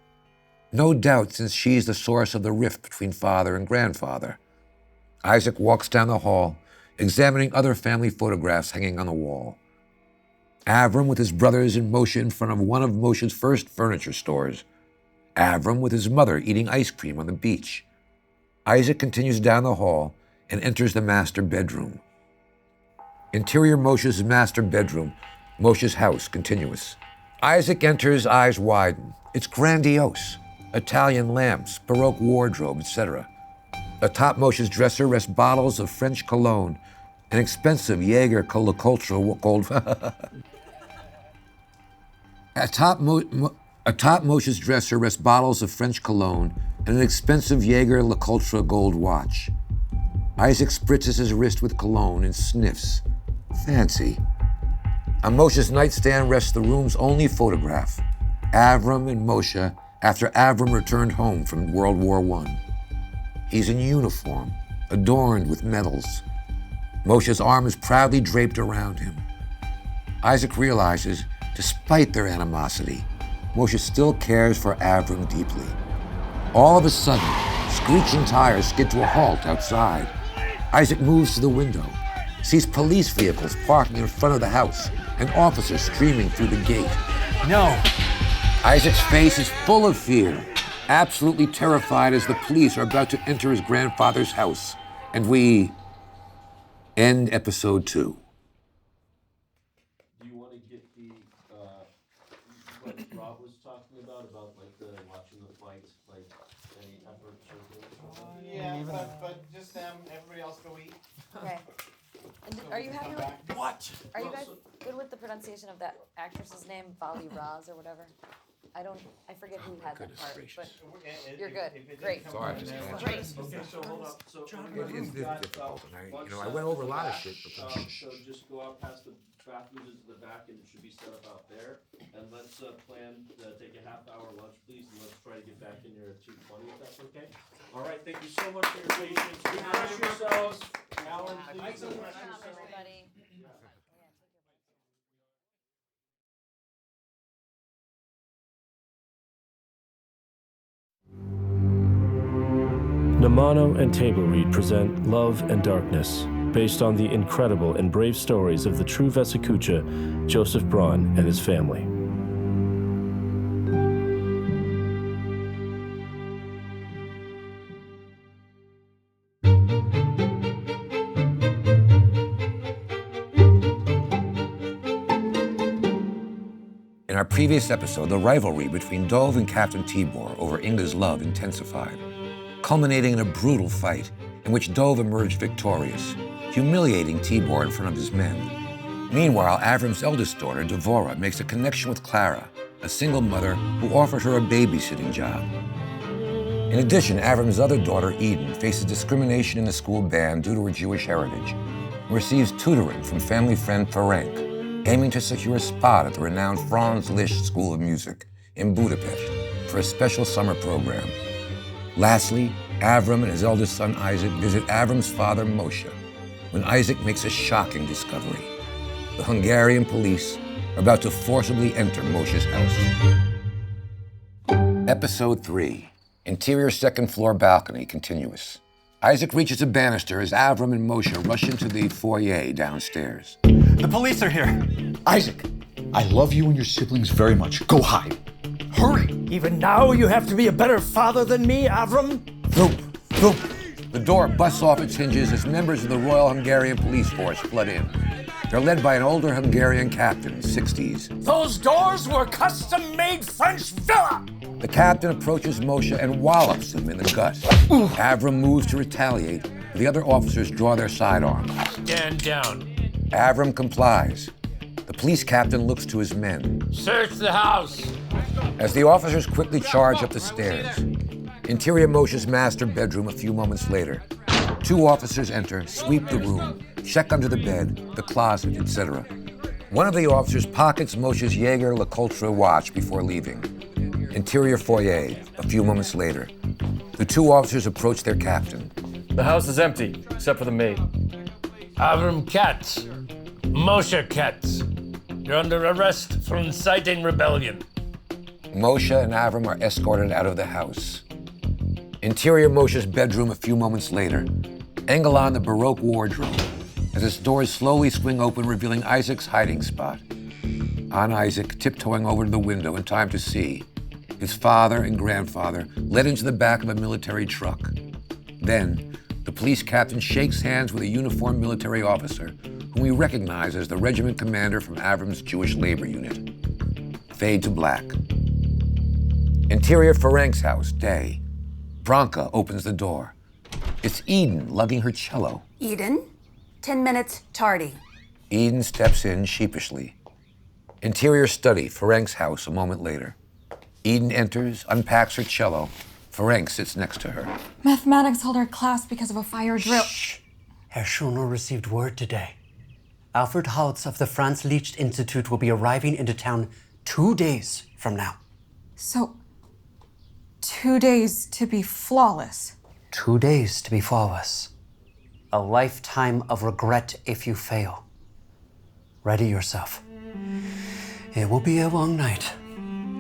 No doubt, since she's the source of the rift between father and grandfather. Isaac walks down the hall, examining other family photographs hanging on the wall. AVRUM with his brothers and Moshe in front of one of Moshe's first furniture stores. AVRUM with his mother eating ice cream on the beach. Isaac continues down the hall and enters the master bedroom. Interior Moshe's master bedroom, Moshe's house, continuous. Isaac enters, eyes widen. It's grandiose. Italian lamps, Baroque wardrobe, etc. Atop Moshe's dresser rest bottles of French cologne, an expensive Jaeger LeCoultre gold. Atop Moshe's dresser rest bottles of French cologne and an expensive Jaeger LeCoultre gold watch. Isaac spritzes his wrist with cologne and sniffs. Fancy. On Moshe's nightstand rests the room's only photograph, AVRUM and Moshe after AVRUM returned home from World War I. He's in uniform, adorned with medals. Moshe's arm is proudly draped around him. Isaac realizes, despite their animosity, Moshe still cares for AVRUM deeply. All of a sudden, screeching tires skid to a halt outside. Isaac moves to the window, sees police vehicles parking in front of the house and officers streaming through the gate. No. Isaac's face is full of fear, absolutely terrified as the police are about to enter his grandfather's house. And we end episode 2. Do you want to get the, what Rob was talking about like the watching the flights, like any efforts or things? Yeah, but just them, everybody else go eat. Okay. And are you happy with what? Are you guys good with the pronunciation of that actress's name, Vali Raz or whatever? I forget who had that part, but you're good. Great. Sorry, Great. Okay, so hold up. So It is this difficult, and I went over a lot of shit. So just go out past the bathrooms into the back, and it should be set up out there. And let's plan to take a half-hour lunch, please, and let's try to get back in here at 2:20, if that's okay. All right, thank you so much for your patience. Refresh yourselves. Alan, please. Everybody. Namano and Table Read present Love and Darkness, based on the incredible and brave stories of the true Vesikucha, Joseph Braun, and his family. In our previous episode, the rivalry between Dove and Captain TIBOR over Inga's love intensified, culminating in a brutal fight in which Dove emerged victorious, humiliating TIBOR in front of his men. Meanwhile, AVRUM's eldest daughter, DEVORAH, makes a connection with CLARA, a single mother who offered her a babysitting job. In addition, AVRUM's other daughter, Eden, faces discrimination in the school band due to her Jewish heritage and receives tutoring from family friend FERENC, aiming to secure a spot at the renowned Franz Liszt School of Music in Budapest for a special summer program. Lastly, AVRUM and his eldest son Isaac visit AVRUM's father Moshe, when Isaac makes a shocking discovery. The Hungarian police are about to forcibly enter Moshe's house. Episode 3, interior second floor balcony, continuous. Isaac reaches a banister as AVRUM and Moshe rush into the foyer downstairs. The police are here. Isaac, I love you and your siblings very much. Go hide. Hurry! Even now you have to be a better father than me, AVRUM? Thump, thump. The door busts off its hinges as members of the Royal Hungarian Police Force flood in. They're led by an older Hungarian captain, 60s. Those doors were custom-made French villa! The captain approaches Moshe and wallops him in the gut. AVRUM moves to retaliate, but the other officers draw their sidearms. Stand down. AVRUM complies. The police captain looks to his men. Search the house. As the officers quickly charge up the stairs, interior Moshe's master bedroom a few moments later, 2 officers enter, sweep the room, check under the bed, the closet, etc. One of the officers pockets Moshe's Jaeger LeCoultre watch before leaving. Interior foyer, a few moments later. The 2 officers approach their captain. The house is empty, except for the maid. AVRUM KATZ. Moshe KATZ. You're under arrest for inciting rebellion. Moshe and AVRUM are escorted out of the house. Interior Moshe's bedroom a few moments later. Angle on the Baroque wardrobe as its doors slowly swing open, revealing Isaac's hiding spot. on Isaac, tiptoeing over to the window in time to see his father and grandfather led into the back of a military truck. Then, the police captain shakes hands with a uniformed military officer whom we recognize as the regiment commander from AVRUM's Jewish labor unit. Fade to black. Interior FERENC's house, day. Branka opens the door. It's Eden lugging her cello. Eden, 10 minutes tardy. Eden steps in sheepishly. Interior study, FERENC's house a moment later. Eden enters, unpacks her cello. FERENC sits next to her. Mathematics held our class because of a fire drill. Shh. Herr Schuner received word today. Alfred Holtz of the Franz Liszt Institute will be arriving into town 2 days from now. So, 2 days to be flawless. 2 days to be flawless. A lifetime of regret if you fail. Ready yourself. It will be a long night.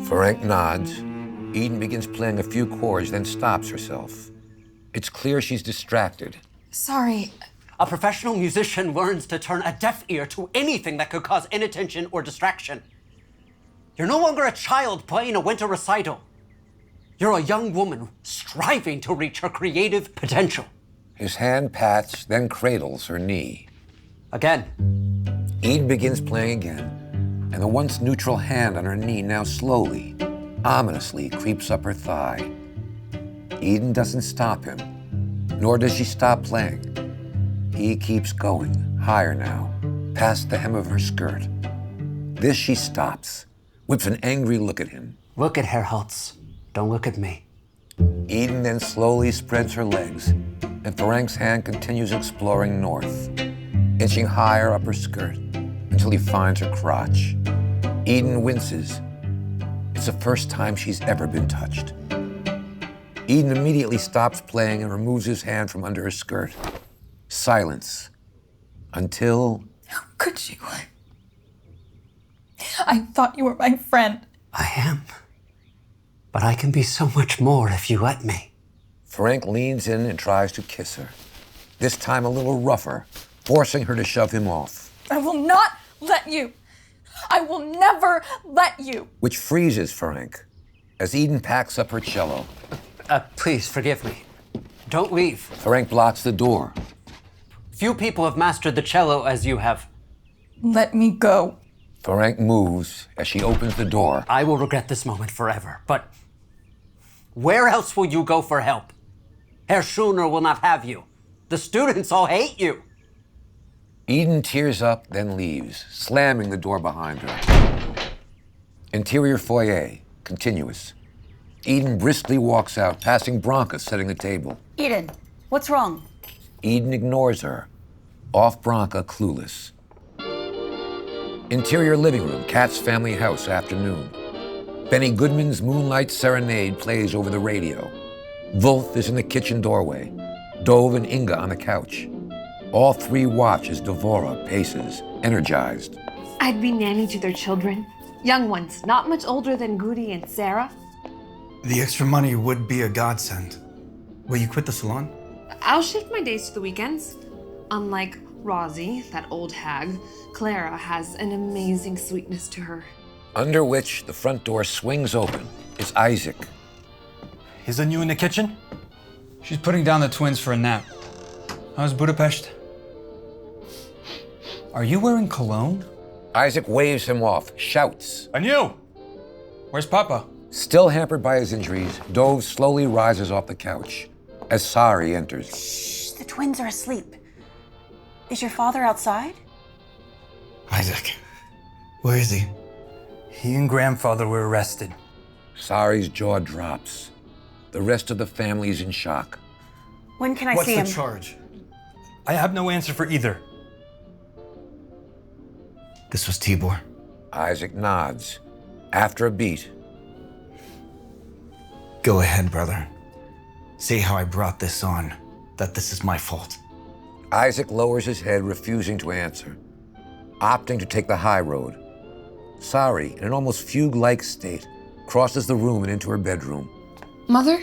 FERENC nods. Eden begins playing a few chords, then stops herself. It's clear she's distracted. Sorry. A professional musician learns to turn a deaf ear to anything that could cause inattention or distraction. You're no longer a child playing a winter recital. You're a young woman striving to reach her creative potential. His hand pats, then cradles her knee. Again. Eden begins playing again, and the once neutral hand on her knee now slowly, ominously creeps up her thigh. Eden doesn't stop him, nor does she stop playing. He keeps going, higher now, past the hem of her skirt. This she stops, whips an angry look at him. Look at Herr Holtz. Don't look at me. Eden then slowly spreads her legs, and FERENC's hand continues exploring north, inching higher up her skirt until he finds her crotch. Eden winces. It's the first time she's ever been touched. Eden immediately stops playing and removes his hand from under her skirt. Silence. Until... How could you? I thought you were my friend. I am. But I can be so much more if you let me. FERENC leans in and tries to kiss her. This time a little rougher, forcing her to shove him off. I will not let you. I will never let you. Which freezes FERENC as Eden packs up her cello. Please, forgive me. Don't leave. FERENC blocks the door. Few people have mastered the cello as you have. Let me go. FERENC moves as she opens the door. I will regret this moment forever, but where else will you go for help? Herr Schuner will not have you. The students all hate you. Eden tears up, then leaves, slamming the door behind her. Interior foyer, continuous. Eden briskly walks out, passing Branka setting the table. Eden, what's wrong? Eden ignores her. Off Branka, clueless. Interior living room, KATZ family house, afternoon. Benny Goodman's Moonlight Serenade plays over the radio. Wolf is in the kitchen doorway. Dove and Inga on the couch. All three watch as DEVORAH paces, energized. I'd be nanny to their children. Young ones, not much older than Goody and Sarah. The extra money would be a godsend. Will you quit the salon? I'll shift my days to the weekends. Unlike Rosie, that old hag, CLARA has an amazing sweetness to her. Under which the front door swings open. It's Isaac. Isn't you in the kitchen? She's putting down the twins for a nap. How's Budapest? Are you wearing cologne? Isaac waves him off, shouts. And you? Where's Papa? Still hampered by his injuries, Dove slowly rises off the couch as SARI enters. Shh, the twins are asleep. Is your father outside? Isaac, where is he? He and grandfather were arrested. SARI's jaw drops. The rest of the family's in shock. When can I see him? What's the charge? I have no answer for either. This was TIBOR. Isaac nods. After a beat. Go ahead, brother. Say how I brought this on, that this is my fault. Isaac lowers his head, refusing to answer, opting to take the high road. SARI, in an almost fugue-like state, crosses the room and into her bedroom. Mother?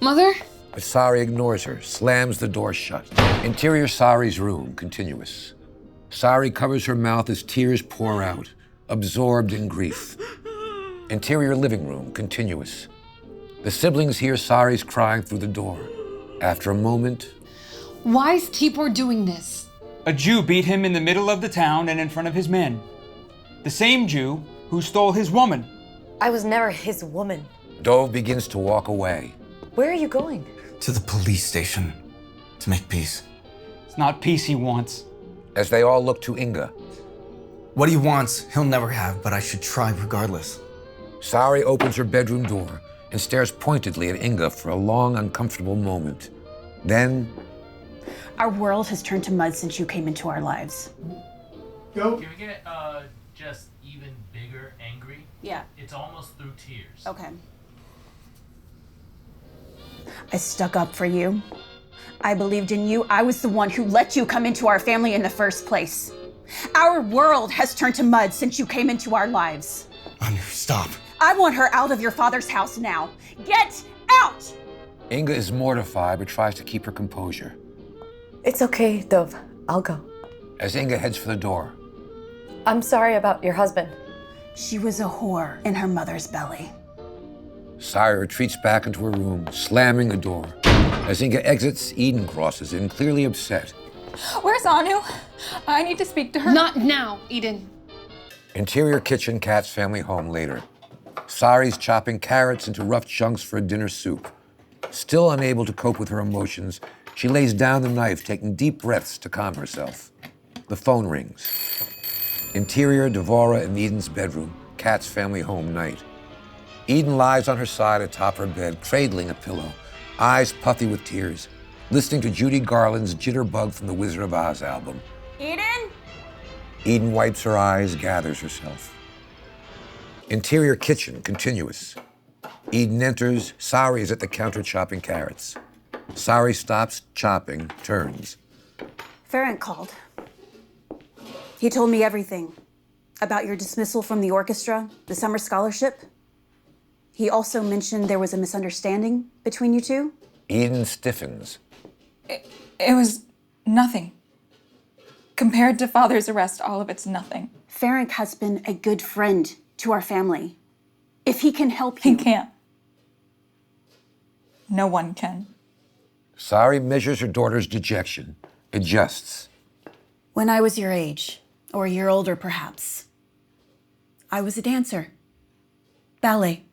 Mother? But SARI ignores her, slams the door shut. Interior SARI's room, continuous. SARI covers her mouth as tears pour out, absorbed in grief. Interior living room, continuous. The siblings hear Sari's crying through the door. After a moment, Why is TIBOR doing this? A Jew beat him in the middle of the town and in front of his men. The same Jew who stole his woman. I was never his woman. Dove begins to walk away. Where are you going? To the police station to make peace. It's not peace he wants. As they all look to Inga. What he wants, he'll never have, but I should try regardless. Sari opens her bedroom door and stares pointedly at Inga for a long, uncomfortable moment. Then, our world has turned to mud since you came into our lives. Go. Can we get just even bigger angry? Yeah. It's almost through tears. Okay. I stuck up for you. I believed in you. I was the one who let you come into our family in the first place. Our world has turned to mud since you came into our lives. Anu, stop. I want her out of your father's house now. Get out! Inga is mortified but tries to keep her composure. It's okay, Dove. I'll go. As Inga heads for the door. I'm sorry about your husband. She was a whore in her mother's belly. Sari retreats back into her room, slamming the door. As Inga exits, Eden crosses in, clearly upset. Where's Anu? I need to speak to her. Not now, Eden. Interior kitchen, Kat's family home later. Sari's chopping carrots into rough chunks for a dinner soup. Still unable to cope with her emotions, she lays down the knife, taking deep breaths to calm herself. The phone rings. Interior, DEVORAH in Eden's bedroom, Kat's family home night. Eden lies on her side atop her bed, cradling a pillow, eyes puffy with tears, listening to Judy Garland's Jitterbug from the Wizard of Oz album. Eden? Eden wipes her eyes, gathers herself. Interior kitchen, continuous. Eden enters. Sari is at the counter chopping carrots. Sari stops chopping, turns. FERENC called. He told me everything about your dismissal from the orchestra, the summer scholarship. He also mentioned there was a misunderstanding between you two. Eden stiffens. It was nothing. Compared to Father's arrest, all of it's nothing. FERENC has been a good friend to our family. If he can help you... He can't. No one can. Sari measures her daughter's dejection, adjusts. When I was your age, or a year older perhaps, I was a dancer. Ballet.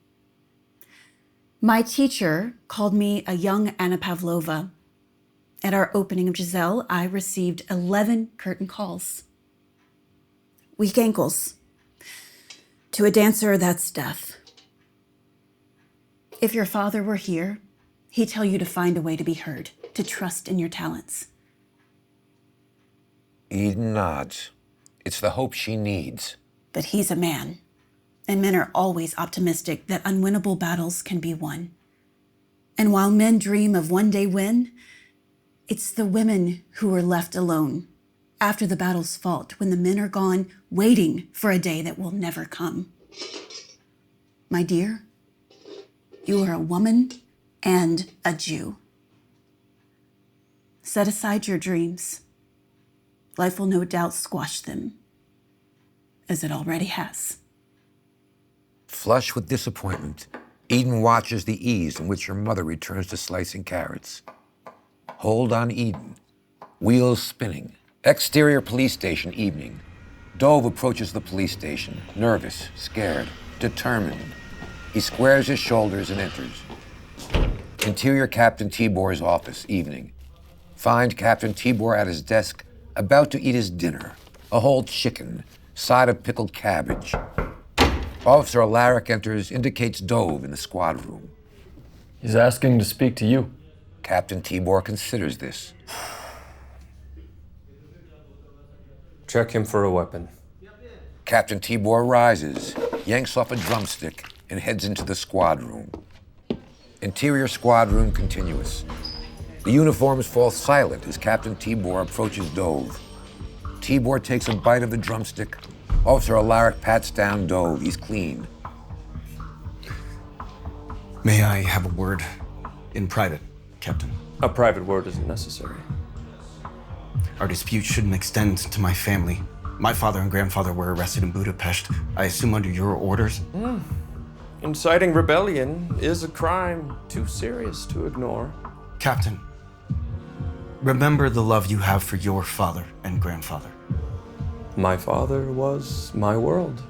My teacher called me a young Anna Pavlova. At our opening of Giselle, I received 11 curtain calls. Weak ankles. To a dancer, that's death. If your father were here, he'd tell you to find a way to be heard, to trust in your talents. Eden nods. It's the hope she needs. But he's a man, and men are always optimistic that unwinnable battles can be won. And while men dream of one day win, it's the women who are left alone after the battle's fought, when the men are gone, waiting for a day that will never come. My dear, you are a woman and a Jew. Set aside your dreams. Life will no doubt squash them, as it already has. Flush with disappointment, Eden watches the ease in which her mother returns to slicing carrots. Hold on, Eden. Wheels spinning. Exterior police station, evening. Dove approaches the police station, nervous, scared, determined. He squares his shoulders and enters. Interior Captain TIBOR's office, evening. Find Captain TIBOR at his desk, about to eat his dinner. A whole chicken, side of pickled cabbage. Officer Alaric enters, indicates Dove in the squad room. He's asking to speak to you. Captain TIBOR considers this. Check him for a weapon. Captain TIBOR rises, yanks off a drumstick, and heads into the squad room. Interior squad room continuous. The uniforms fall silent as Captain TIBOR approaches Dove. TIBOR takes a bite of the drumstick. Officer Alaric pats down Dove. He's clean. May I have a word in private, Captain? A private word isn't necessary. Our dispute shouldn't extend to my family. My father and grandfather were arrested in Budapest. I assume under your orders? Inciting rebellion is a crime too serious to ignore. Captain, remember the love you have for your father and grandfather. My father was my world.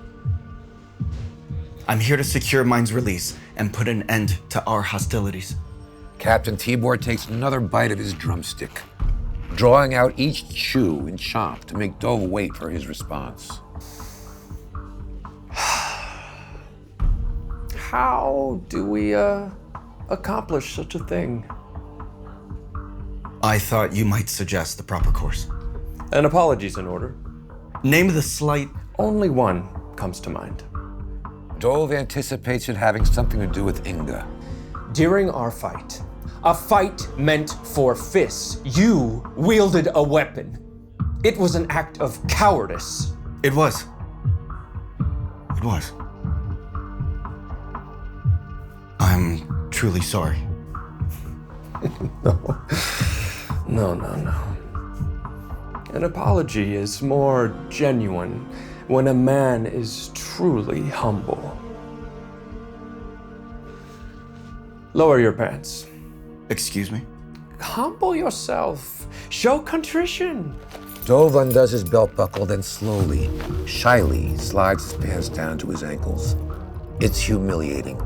I'm here to secure mine's release and put an end to our hostilities. Captain TIBOR takes another bite of his drumstick, drawing out each chew and chomp to make Dove wait for his response. How do we accomplish such a thing? I thought you might suggest the proper course. An apology's in order. Name the slight. Only one comes to mind. Dove anticipates it having something to do with INGA. During our fight, a fight meant for fists, you wielded a weapon. It was an act of cowardice. It was. It was. I'm truly sorry. No. An apology is more genuine when a man is truly humble. Lower your pants. Excuse me? Humble yourself. Show contrition. Dove undoes his belt buckle, then slowly, shyly slides his pants down to his ankles. It's humiliating.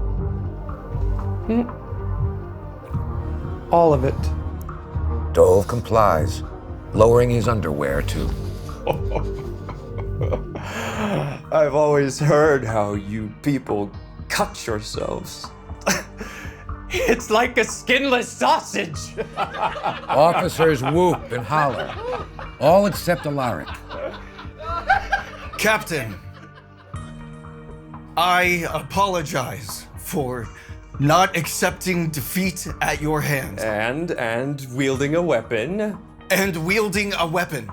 All of it. Dove complies, lowering his underwear too. I've always heard how you people cut yourselves. It's like a skinless sausage. Officers whoop and holler, all except Alaric. Captain, I apologize for not accepting defeat at your hands. And wielding a weapon. And wielding a weapon.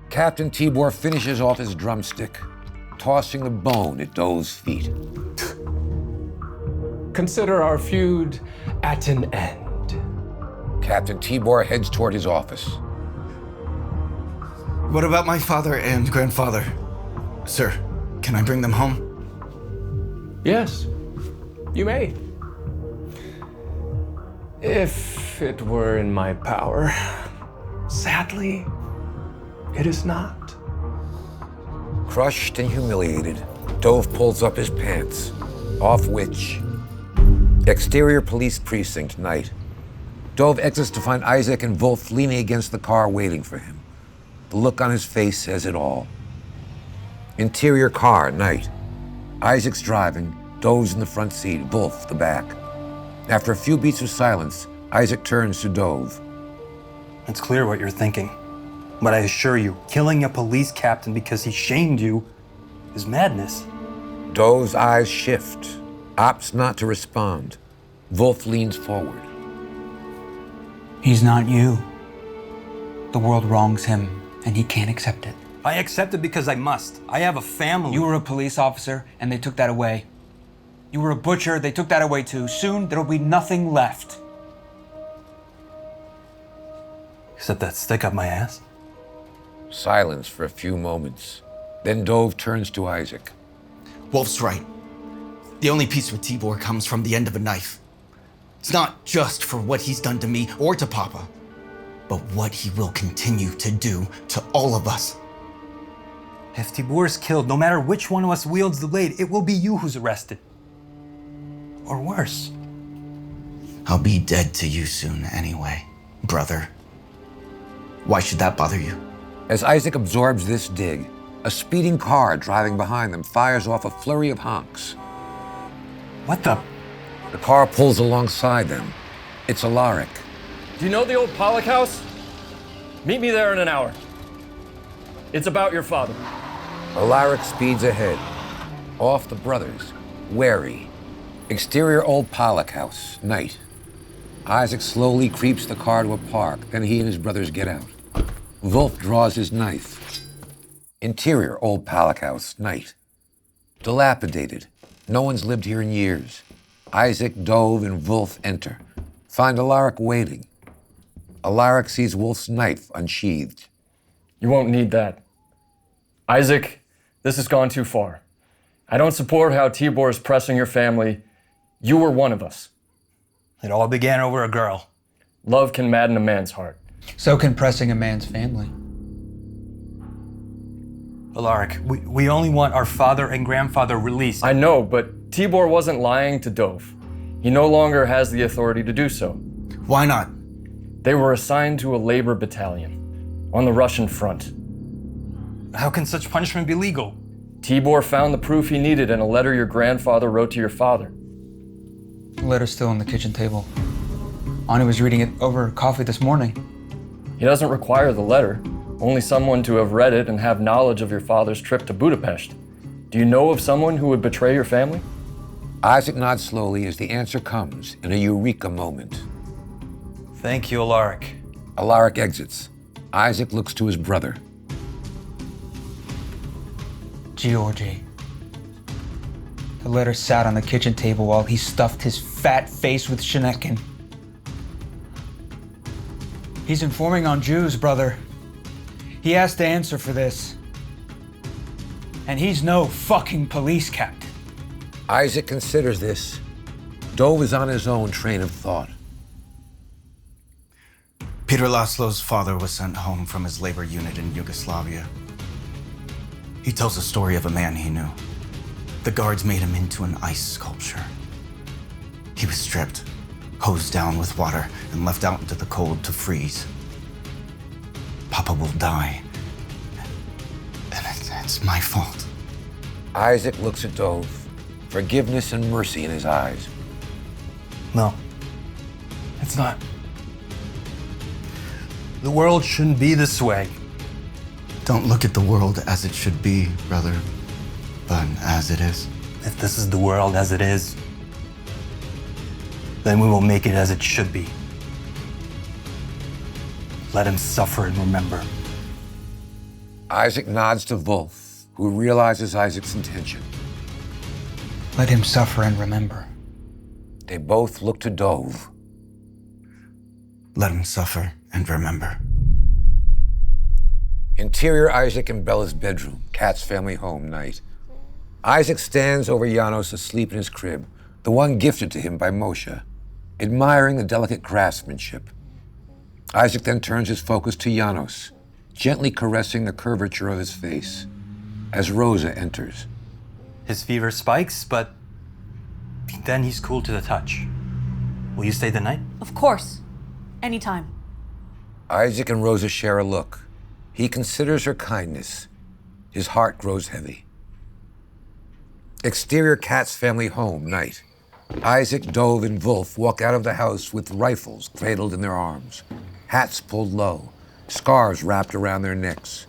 Captain TIBOR finishes off his drumstick, tossing the bone at Dove's feet. Consider our feud at an end. Captain TIBOR heads toward his office. What about my father and grandfather? Sir, can I bring them home? Yes, you may. If it were in my power. Sadly, it is not. Crushed and humiliated, Dove pulls up his pants, off which... Exterior police precinct, night. Dove exits to find Isaac and Wolf leaning against the car waiting for him. The look on his face says it all. Interior car, night. Isaac's driving, Dove's in the front seat, Wolf the back. After a few beats of silence, Isaac turns to Dove. It's clear what you're thinking. But I assure you, killing a police captain because he shamed you is madness. Dove's eyes shift, opts not to respond. Wolf leans forward. He's not you. The world wrongs him, and he can't accept it. I accept it because I must. I have a family. You were a police officer, and they took that away. You were a butcher, they took that away too. Soon, there'll be nothing left. Except that stick up my ass. Silence for a few moments. Then Dove turns to Isaac. Wolf's right. The only peace with TIBOR comes from the end of a knife. It's not just for what he's done to me or to Papa, but what he will continue to do to all of us. If TIBOR is killed, no matter which one of us wields the blade, it will be you who's arrested. Or worse. I'll be dead to you soon anyway, brother. Why should that bother you? As Isaac absorbs this dig, a speeding car driving behind them fires off a flurry of honks. What the? The car pulls alongside them. It's Alaric. Do you know the old Pollock house? Meet me there in an hour. It's about your father. Alaric speeds ahead. Off the brothers, wary. Exterior old Pollock house, night. Isaac slowly creeps the car to a park, then he and his brothers get out. Wolf draws his knife. Interior old Pollock house, night. Dilapidated. No one's lived here in years. Isaac, Dove, and Wolf enter. Find Alaric waiting. Alaric sees Wolf's knife unsheathed. You won't need that. Isaac, this has gone too far. I don't support how TIBOR is pressing your family. You were one of us. It all began over a girl. Love can madden a man's heart. So can pressing a man's family. Alaric, we only want our father and grandfather released. I know, but TIBOR wasn't lying to Dove. He no longer has the authority to do so. Why not? They were assigned to a labor battalion on the Russian front. How can such punishment be legal? TIBOR found the proof he needed in a letter your grandfather wrote to your father. The letter's still on the kitchen table. Ani was reading it over coffee this morning. He doesn't require the letter, only someone to have read it and have knowledge of your father's trip to Budapest. Do you know of someone who would betray your family? Isaac nods slowly as the answer comes in a eureka moment. Thank you, Alaric. Alaric exits. Isaac looks to his brother. Georgie. The letter sat on the kitchen table while he stuffed his fat face with Shenekin. He's informing on Jews, brother. He has to answer for this. And he's no fucking police captain. Isaac considers this. Dove is on his own train of thought. Peter Laszlo's father was sent home from his labor unit in Yugoslavia. He tells the story of a man he knew. The guards made him into an ice sculpture. He was stripped, hosed down with water, and left out into the cold to freeze. Papa will die. And it's my fault. Isaac looks at Dove, forgiveness and mercy in his eyes. No, it's not. The world shouldn't be this way. Don't look at the world as it should be, brother, but as it is. If this is the world as it is, then we will make it as it should be. Let him suffer and remember. Isaac nods to Wolf, who realizes Isaac's intention. Let him suffer and remember. They both look to Dove. Let him suffer and remember. Interior Isaac and Bella's bedroom, KATZ family home night. Isaac stands over Janos asleep in his crib, the one gifted to him by Moshe, admiring the delicate craftsmanship. Isaac then turns his focus to Janos, gently caressing the curvature of his face, as Rosa enters. His fever spikes, but then he's cool to the touch. Will you stay the night? Of course. Anytime. Isaac and Rosa share a look. He considers her kindness. His heart grows heavy. Exterior KATZ family home night. Isaac, Dove, and Wolf walk out of the house with rifles cradled in their arms, hats pulled low, scarves wrapped around their necks.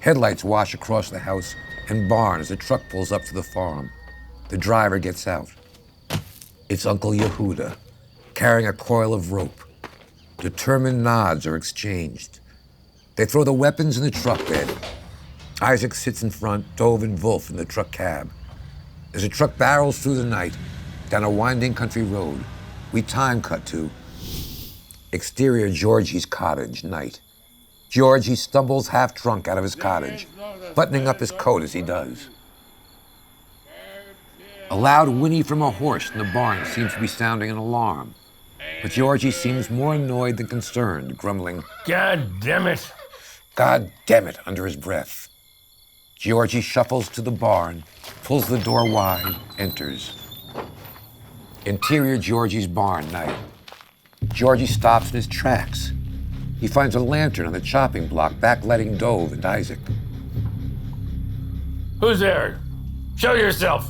Headlights wash across the house and barn as a truck pulls up to the farm. The driver gets out. It's Uncle YEHUDA, carrying a coil of rope. Determined nods are exchanged. They throw the weapons in the truck bed. Isaac sits in front, Dove and Wolf in the truck cab. As the truck barrels through the night, down a winding country road, we time cut to exterior Georgie's cottage night. Georgie stumbles half drunk out of his cottage, buttoning up his coat as he does. A loud whinny from a horse in the barn seems to be sounding an alarm, but Georgie seems more annoyed than concerned, grumbling, God damn it. God damn it, under his breath. Georgie shuffles to the barn, pulls the door wide, enters. Interior Georgie's barn night. Georgie stops in his tracks. He finds a lantern on the chopping block, backlighting Dove and Isaac. Who's there? Show yourself.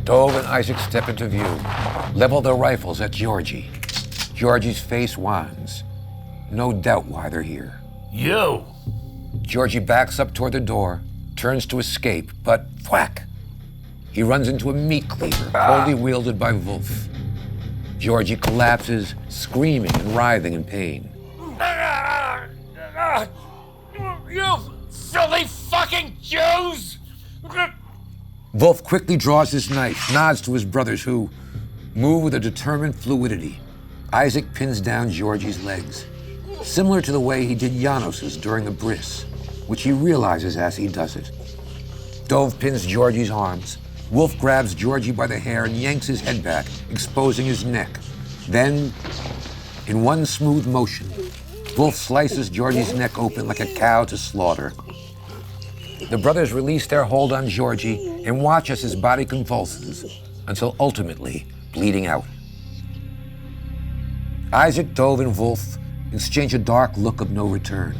Dove and Isaac step into view, level their rifles at Georgie. Georgie's face wans. No doubt why they're here. You! Georgie backs up toward the door, turns to escape, but whack! He runs into a meat cleaver, coldly wielded by Wolf. Georgie collapses, screaming and writhing in pain. You filthy fucking Jews! Wolf quickly draws his knife, nods to his brothers who move with a determined fluidity. Isaac pins down Georgie's legs, similar to the way he did Janos's during the bris. which he realizes as he does it. Dove pins Georgie's arms. Wolf grabs Georgie by the hair and yanks his head back, exposing his neck. Then, in one smooth motion, Wolf slices Georgie's neck open like a cow to slaughter. The brothers release their hold on Georgie and watch as his body convulses until ultimately bleeding out. Isaac, Dove, and Wolf exchange a dark look of no return.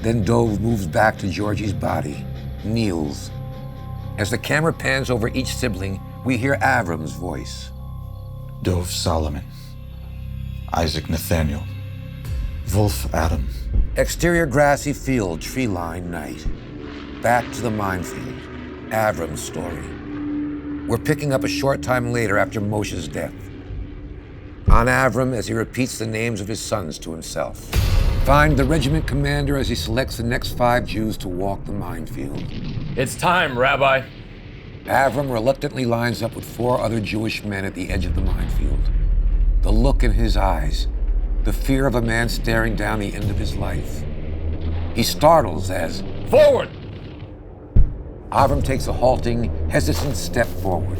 Then Dove moves back to Georgie's body, kneels. As the camera pans over each sibling, we hear AVRUM's voice. Dove Solomon, Isaac Nathaniel, Wolf Adam. Exterior grassy field, tree line, night. Back to the minefield, AVRUM's story. We're picking up a short time later after Moshe's death. On AVRUM as he repeats the names of his sons to himself. Find the regiment commander as he selects the next 5 Jews to walk the minefield. It's time, Rabbi. AVRUM reluctantly lines up with 4 other Jewish men at the edge of the minefield. The look in his eyes, the fear of a man staring down the end of his life. He startles as, "Forward!" AVRUM takes a halting, hesitant step forward.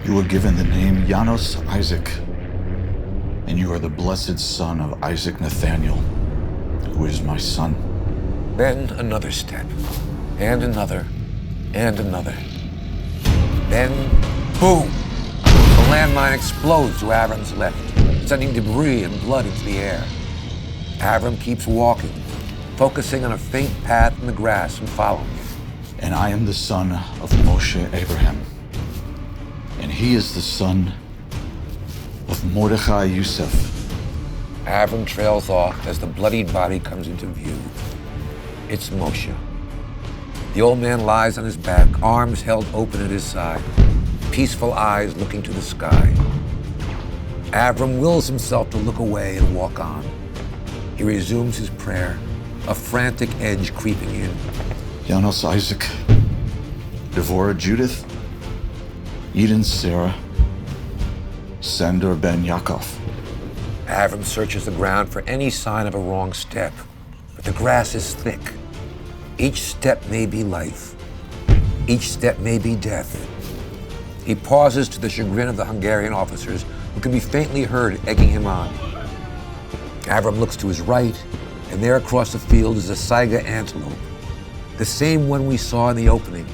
You were given the name Janos Isaac, and you are the blessed son of Isaac Nathaniel, who is my son. Then another step, and another, and another. Then, boom! The landmine explodes to AVRUM's left, sending debris and blood into the air. AVRUM keeps walking, focusing on a faint path in the grass and following it. And I am the son of Moshe Abraham, and he is the son of Mordechai Yosef. AVRUM trails off as the bloodied body comes into view. It's Moshe. The old man lies on his back, arms held open at his side, peaceful eyes looking to the sky. AVRUM wills himself to look away and walk on. He resumes his prayer, a frantic edge creeping in. Janos Isaac, DEVORAH Judith, Eden Sarah, Sandor Ben Yaakov. AVRUM searches the ground for any sign of a wrong step, but the grass is thick. Each step may be life. Each step may be death. He pauses to the chagrin of the Hungarian officers who can be faintly heard egging him on. AVRUM looks to his right, and there across the field is a saga antelope, the same one we saw in the opening.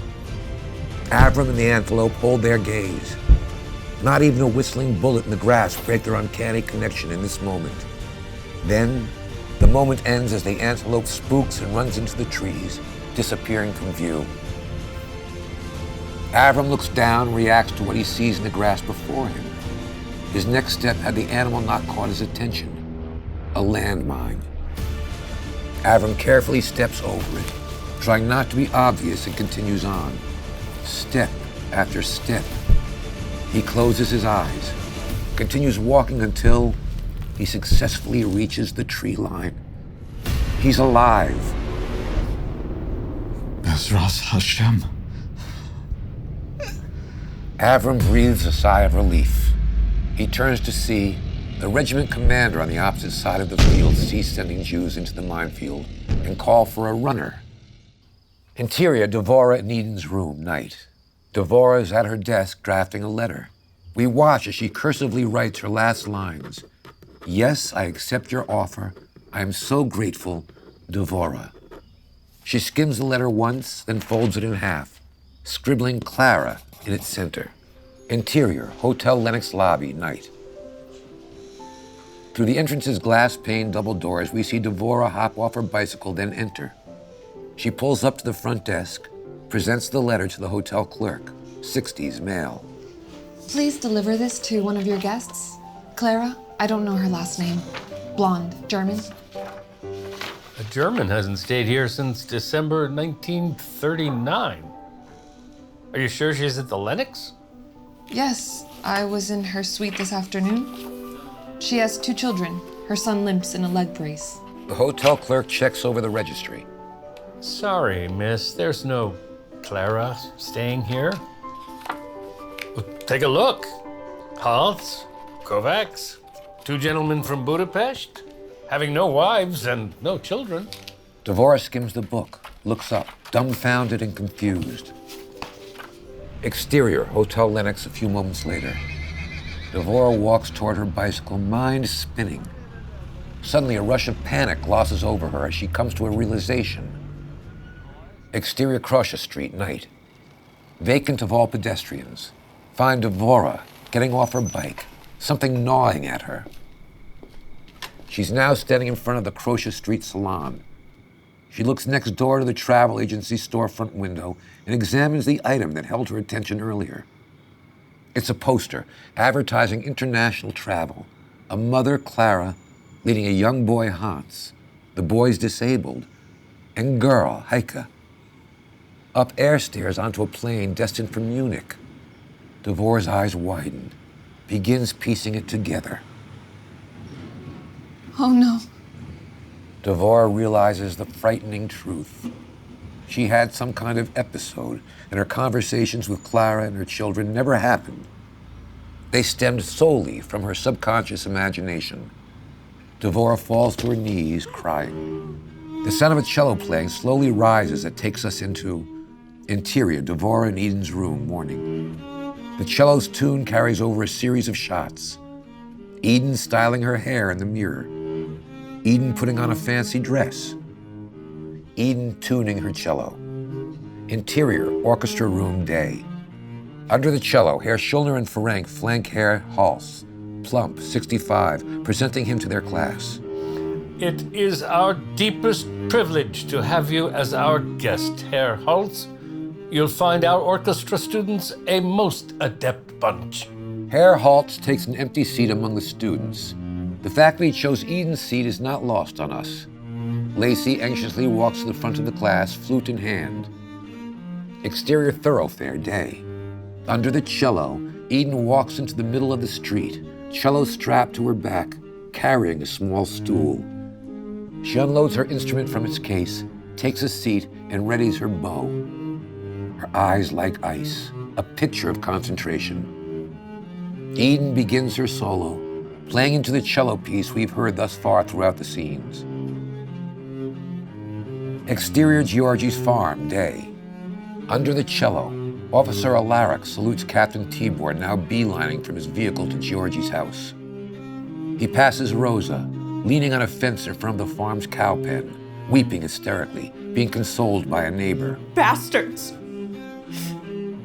AVRUM and the antelope hold their gaze. Not even a whistling bullet in the grass break their uncanny connection in this moment. Then, the moment ends as the antelope spooks and runs into the trees, disappearing from view. AVRUM looks down and reacts to what he sees in the grass before him. His next step had the animal not caught his attention. A landmine. AVRUM carefully steps over it, trying not to be obvious, and continues on. Step after step. He closes his eyes, continues walking until he successfully reaches the tree line. He's alive. Bezras Hashem. AVRUM breathes a sigh of relief. He turns to see the regiment commander on the opposite side of the field cease sending Jews into the minefield and call for a runner. Interior, DEVORAH in Eden's room, night. DEVORAH is at her desk drafting a letter. We watch as she cursively writes her last lines. Yes, I accept your offer. I am so grateful, DEVORAH. She skims the letter once, then folds it in half, scribbling CLARA in its center. Interior, Hotel Lenox lobby, night. Through the entrance's glass-paned double doors, we see DEVORAH hop off her bicycle, then enter. She pulls up to the front desk, presents the letter to the hotel clerk, 60s male. Please deliver this to one of your guests. Clara, I don't know her last name. Blonde, German. A German hasn't stayed here since December 1939. Are you sure she's at the Lenox? Yes, I was in her suite this afternoon. She has 2 children. Her son limps in a leg brace. The hotel clerk checks over the registry. Sorry, miss, there's no Clara staying here. Well, take a look. Hans, Kovacs, 2 gentlemen from Budapest, having no wives and no children. DEVORAH skims the book, looks up, dumbfounded and confused. Exterior, Hotel Lenox a few moments later. DEVORAH walks toward her bicycle, mind spinning. Suddenly, a rush of panic glosses over her as she comes to a realization. Exterior Krosha Street, night. Vacant of all pedestrians. Find DEVORAH getting off her bike, something gnawing at her. She's now standing in front of the Krosha Street salon. She looks next door to the travel agency storefront window and examines the item that held her attention earlier. It's a poster advertising international travel. A mother, Clara, leading a young boy, Hans. The boy's disabled. And girl, Heike. Up air stairs onto a plane destined for Munich. DEVORAH's eyes widen, begins piecing it together. Oh no. DEVORAH realizes the frightening truth. She had some kind of episode, and her conversations with Clara and her children never happened. They stemmed solely from her subconscious imagination. DEVORAH falls to her knees, crying. The sound of a cello playing slowly rises that takes us into interior, DEVORAH in Eden's room, morning. The cello's tune carries over a series of shots. Eden styling her hair in the mirror. Eden putting on a fancy dress. Eden tuning her cello. Interior, orchestra room, day. Under the cello, Herr Schullner and FERENC flank Herr Hals, plump, 65, presenting him to their class. It is our deepest privilege to have you as our guest, Herr Hals. You'll find our orchestra students a most adept bunch. Herr Hals takes an empty seat among the students. The fact that he chose Eden's seat is not lost on us. Lacey anxiously walks to the front of the class, flute in hand. Exterior thoroughfare, day. Under the cello, Eden walks into the middle of the street, cello strapped to her back, carrying a small stool. She unloads her instrument from its case, takes a seat, and readies her bow. Her eyes like ice, a picture of concentration. Eden begins her solo, playing into the cello piece we've heard thus far throughout the scenes. Exterior Georgie's farm, day. Under the cello, Officer Alaric salutes Captain TIBOR, now beelining from his vehicle to Georgie's house. He passes Rosa, leaning on a fence in front of the farm's cow pen, weeping hysterically, being consoled by a neighbor. Bastards!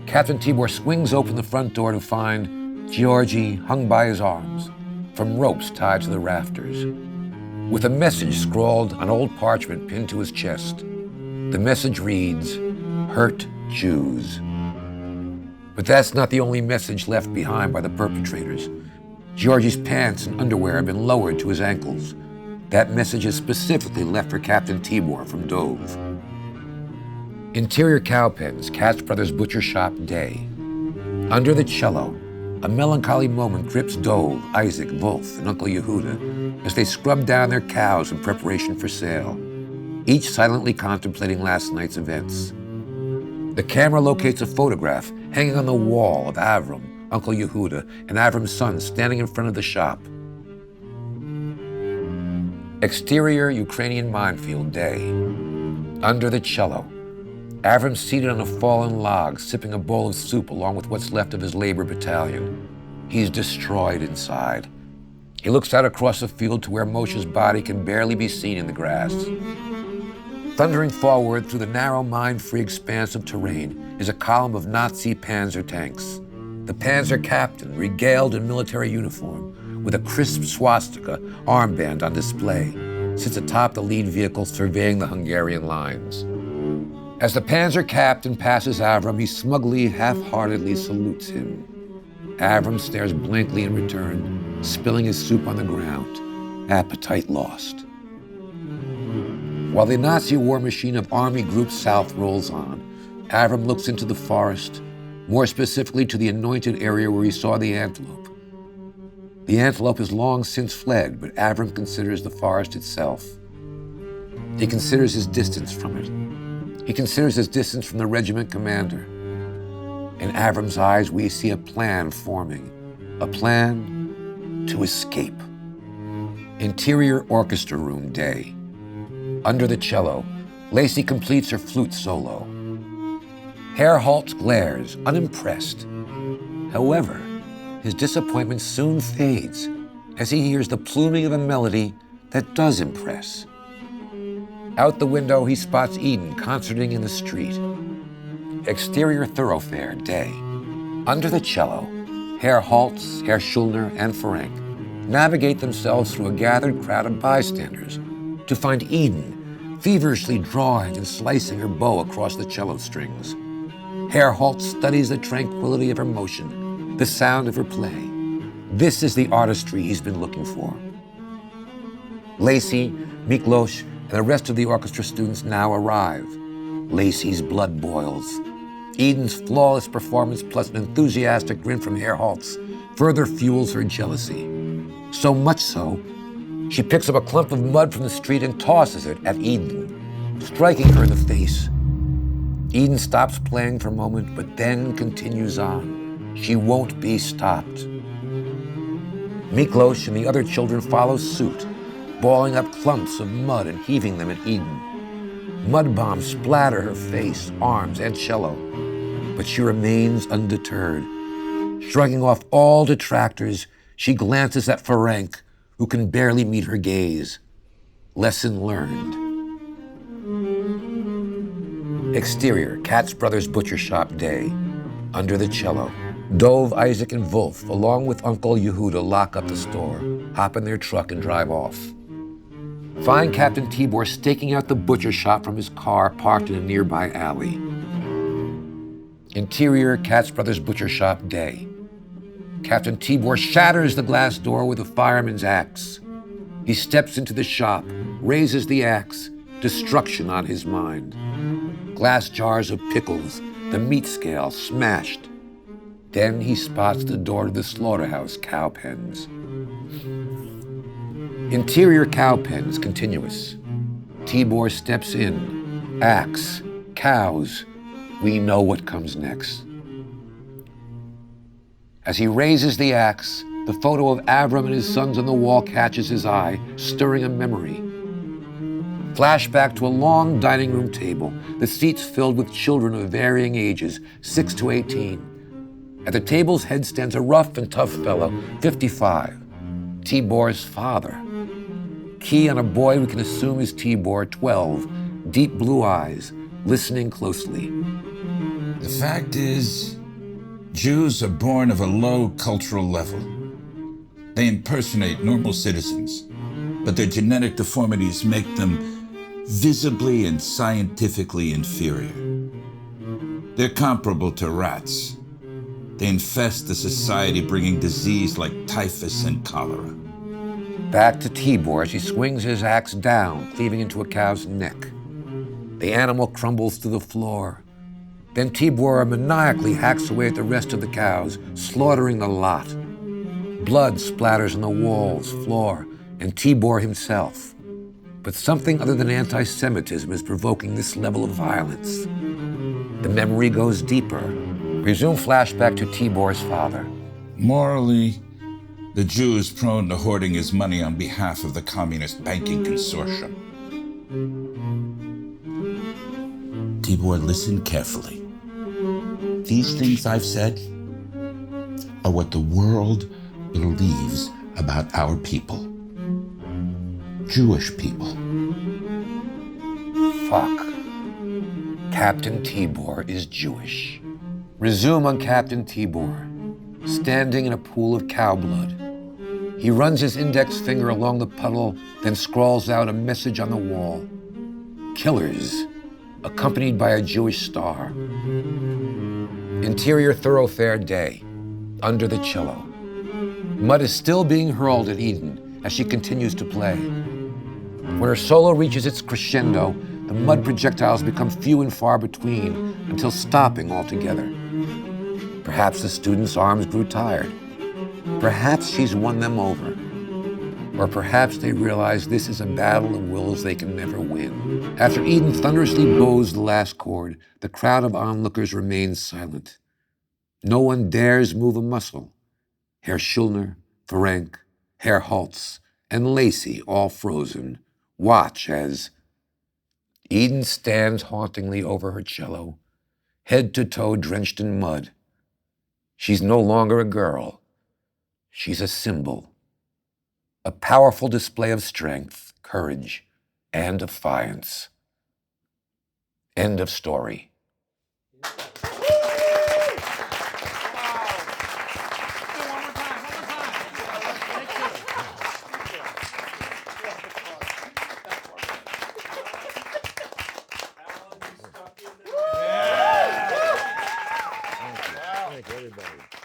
Captain TIBOR swings open the front door to find Georgie hung by his arms, from ropes tied to the rafters, with a message scrawled on old parchment pinned to his chest. The message reads, "Hurt Jews." But that's not the only message left behind by the perpetrators. Georgie's pants and underwear have been lowered to his ankles. That message is specifically left for Captain TIBOR from Dove. Interior cowpens, KATZ Brothers Butcher Shop, day. Under the cello, a melancholy moment grips Dove, Isaac, Wolf, and Uncle Yehuda as they scrub down their cows in preparation for sale, each silently contemplating last night's events. The camera locates a photograph hanging on the wall of AVRUM, Uncle Yehuda, and AVRUM's son standing in front of the shop. Exterior Ukrainian minefield, day. Under the cello, AVRUM seated on a fallen log, sipping a bowl of soup along with what's left of his labor battalion. He's destroyed inside. He looks out across the field to where Moshe's body can barely be seen in the grass. Thundering forward through the narrow, mine-free expanse of terrain is a column of Nazi panzer tanks. The panzer captain, regaled in military uniform, with a crisp swastika armband on display, sits atop the lead vehicle surveying the Hungarian lines. As the panzer captain passes AVRUM, he smugly, half-heartedly salutes him. AVRUM stares blankly in return, spilling his soup on the ground, appetite lost. While the Nazi war machine of Army Group South rolls on, AVRUM looks into the forest, more specifically to the anointed area where he saw the antelope. The antelope has long since fled, but AVRUM considers the forest itself. He considers his distance from it. He considers his distance from the regiment commander. In AVRUM's eyes, we see a plan forming, a plan to escape. Interior orchestra room, day. Under the cello, Lacey completes her flute solo. Herr Holtz glares, unimpressed. However, his disappointment soon fades as he hears the pluming of a melody that does impress. Out the window, he spots Eden concerting in the street. Exterior thoroughfare, day. Under the cello, Herr Holtz, Herr Schulner, and FERENC navigate themselves through a gathered crowd of bystanders to find Eden feverishly drawing and slicing her bow across the cello strings. Herr Holtz studies the tranquility of her motion, the sound of her play. This is the artistry he's been looking for. Lacey, Miklos, and the rest of the orchestra students now arrive. Lacey's blood boils. Eden's flawless performance plus an enthusiastic grin from Herr Holtz further fuels her jealousy. So much so, she picks up a clump of mud from the street and tosses it at Eden, striking her in the face. Eden stops playing for a moment, but then continues on. She won't be stopped. Miklos and the other children follow suit, balling up clumps of mud and heaving them at Eden. Mud bombs splatter her face, arms, and cello, but she remains undeterred. Shrugging off all detractors, she glances at FERENC, who can barely meet her gaze. Lesson learned. Exterior, Katz Brothers Butcher Shop, day. Under the cello, Dove, Isaac, and Wolf, along with Uncle YEHUDA, lock up the store, hop in their truck, and drive off. Find Captain TIBOR staking out the butcher shop from his car parked in a nearby alley. Interior, Katz Brothers Butcher Shop, day. Captain TIBOR shatters the glass door with a fireman's axe. He steps into the shop, raises the axe, destruction on his mind. Glass jars of pickles, the meat scale smashed. Then he spots the door to the slaughterhouse cow pens. Interior cow pens, continuous. TIBOR steps in. Axe, cows. We know what comes next. As he raises the axe, the photo of AVRUM and his sons on the wall catches his eye, stirring a memory. Flashback to a long dining room table, the seats filled with children of varying ages, 6 to 18. At the table's head stands a rough and tough fellow, 55, TIBOR's father. Key on a boy we can assume is TIBOR, 12, deep blue eyes, listening closely. The fact is, Jews are born of a low cultural level. They impersonate normal citizens, but their genetic deformities make them visibly and scientifically inferior. They're comparable to rats. They infest the society, bringing disease like typhus and cholera. Back to TIBOR as he swings his axe down, cleaving into a cow's neck. The animal crumbles to the floor. Then TIBOR maniacally hacks away at the rest of the cows, slaughtering the lot. Blood splatters on the walls, floor, and TIBOR himself. But something other than anti-Semitism is provoking this level of violence. The memory goes deeper. Resume flashback to TIBOR's father. Morally, the Jew is prone to hoarding his money on behalf of the communist banking consortium. TIBOR, listen carefully. These things I've said are what the world believes about our people. Jewish people. Fuck. Captain TIBOR is Jewish. Resume on Captain TIBOR, standing in a pool of cow blood. He runs his index finger along the puddle, then scrawls out a message on the wall. Killers, accompanied by a Jewish star. Interior thoroughfare, day. Under the cello. Mud is still being hurled at Eden as she continues to play. When her solo reaches its crescendo, the mud projectiles become few and far between until stopping altogether. Perhaps the student's arms grew tired. Perhaps she's won them over. Or perhaps they realize this is a battle of wills they can never win. After Eden thunderously bows the last chord, the crowd of onlookers remains silent. No one dares move a muscle. Herr Schulner, FERENC, Herr Holtz, and Lacey, all frozen, watch as Eden stands hauntingly over her cello, head to toe drenched in mud. She's no longer a girl. She's a symbol. A powerful display of strength, courage, and defiance. End of story. Thank you, everybody.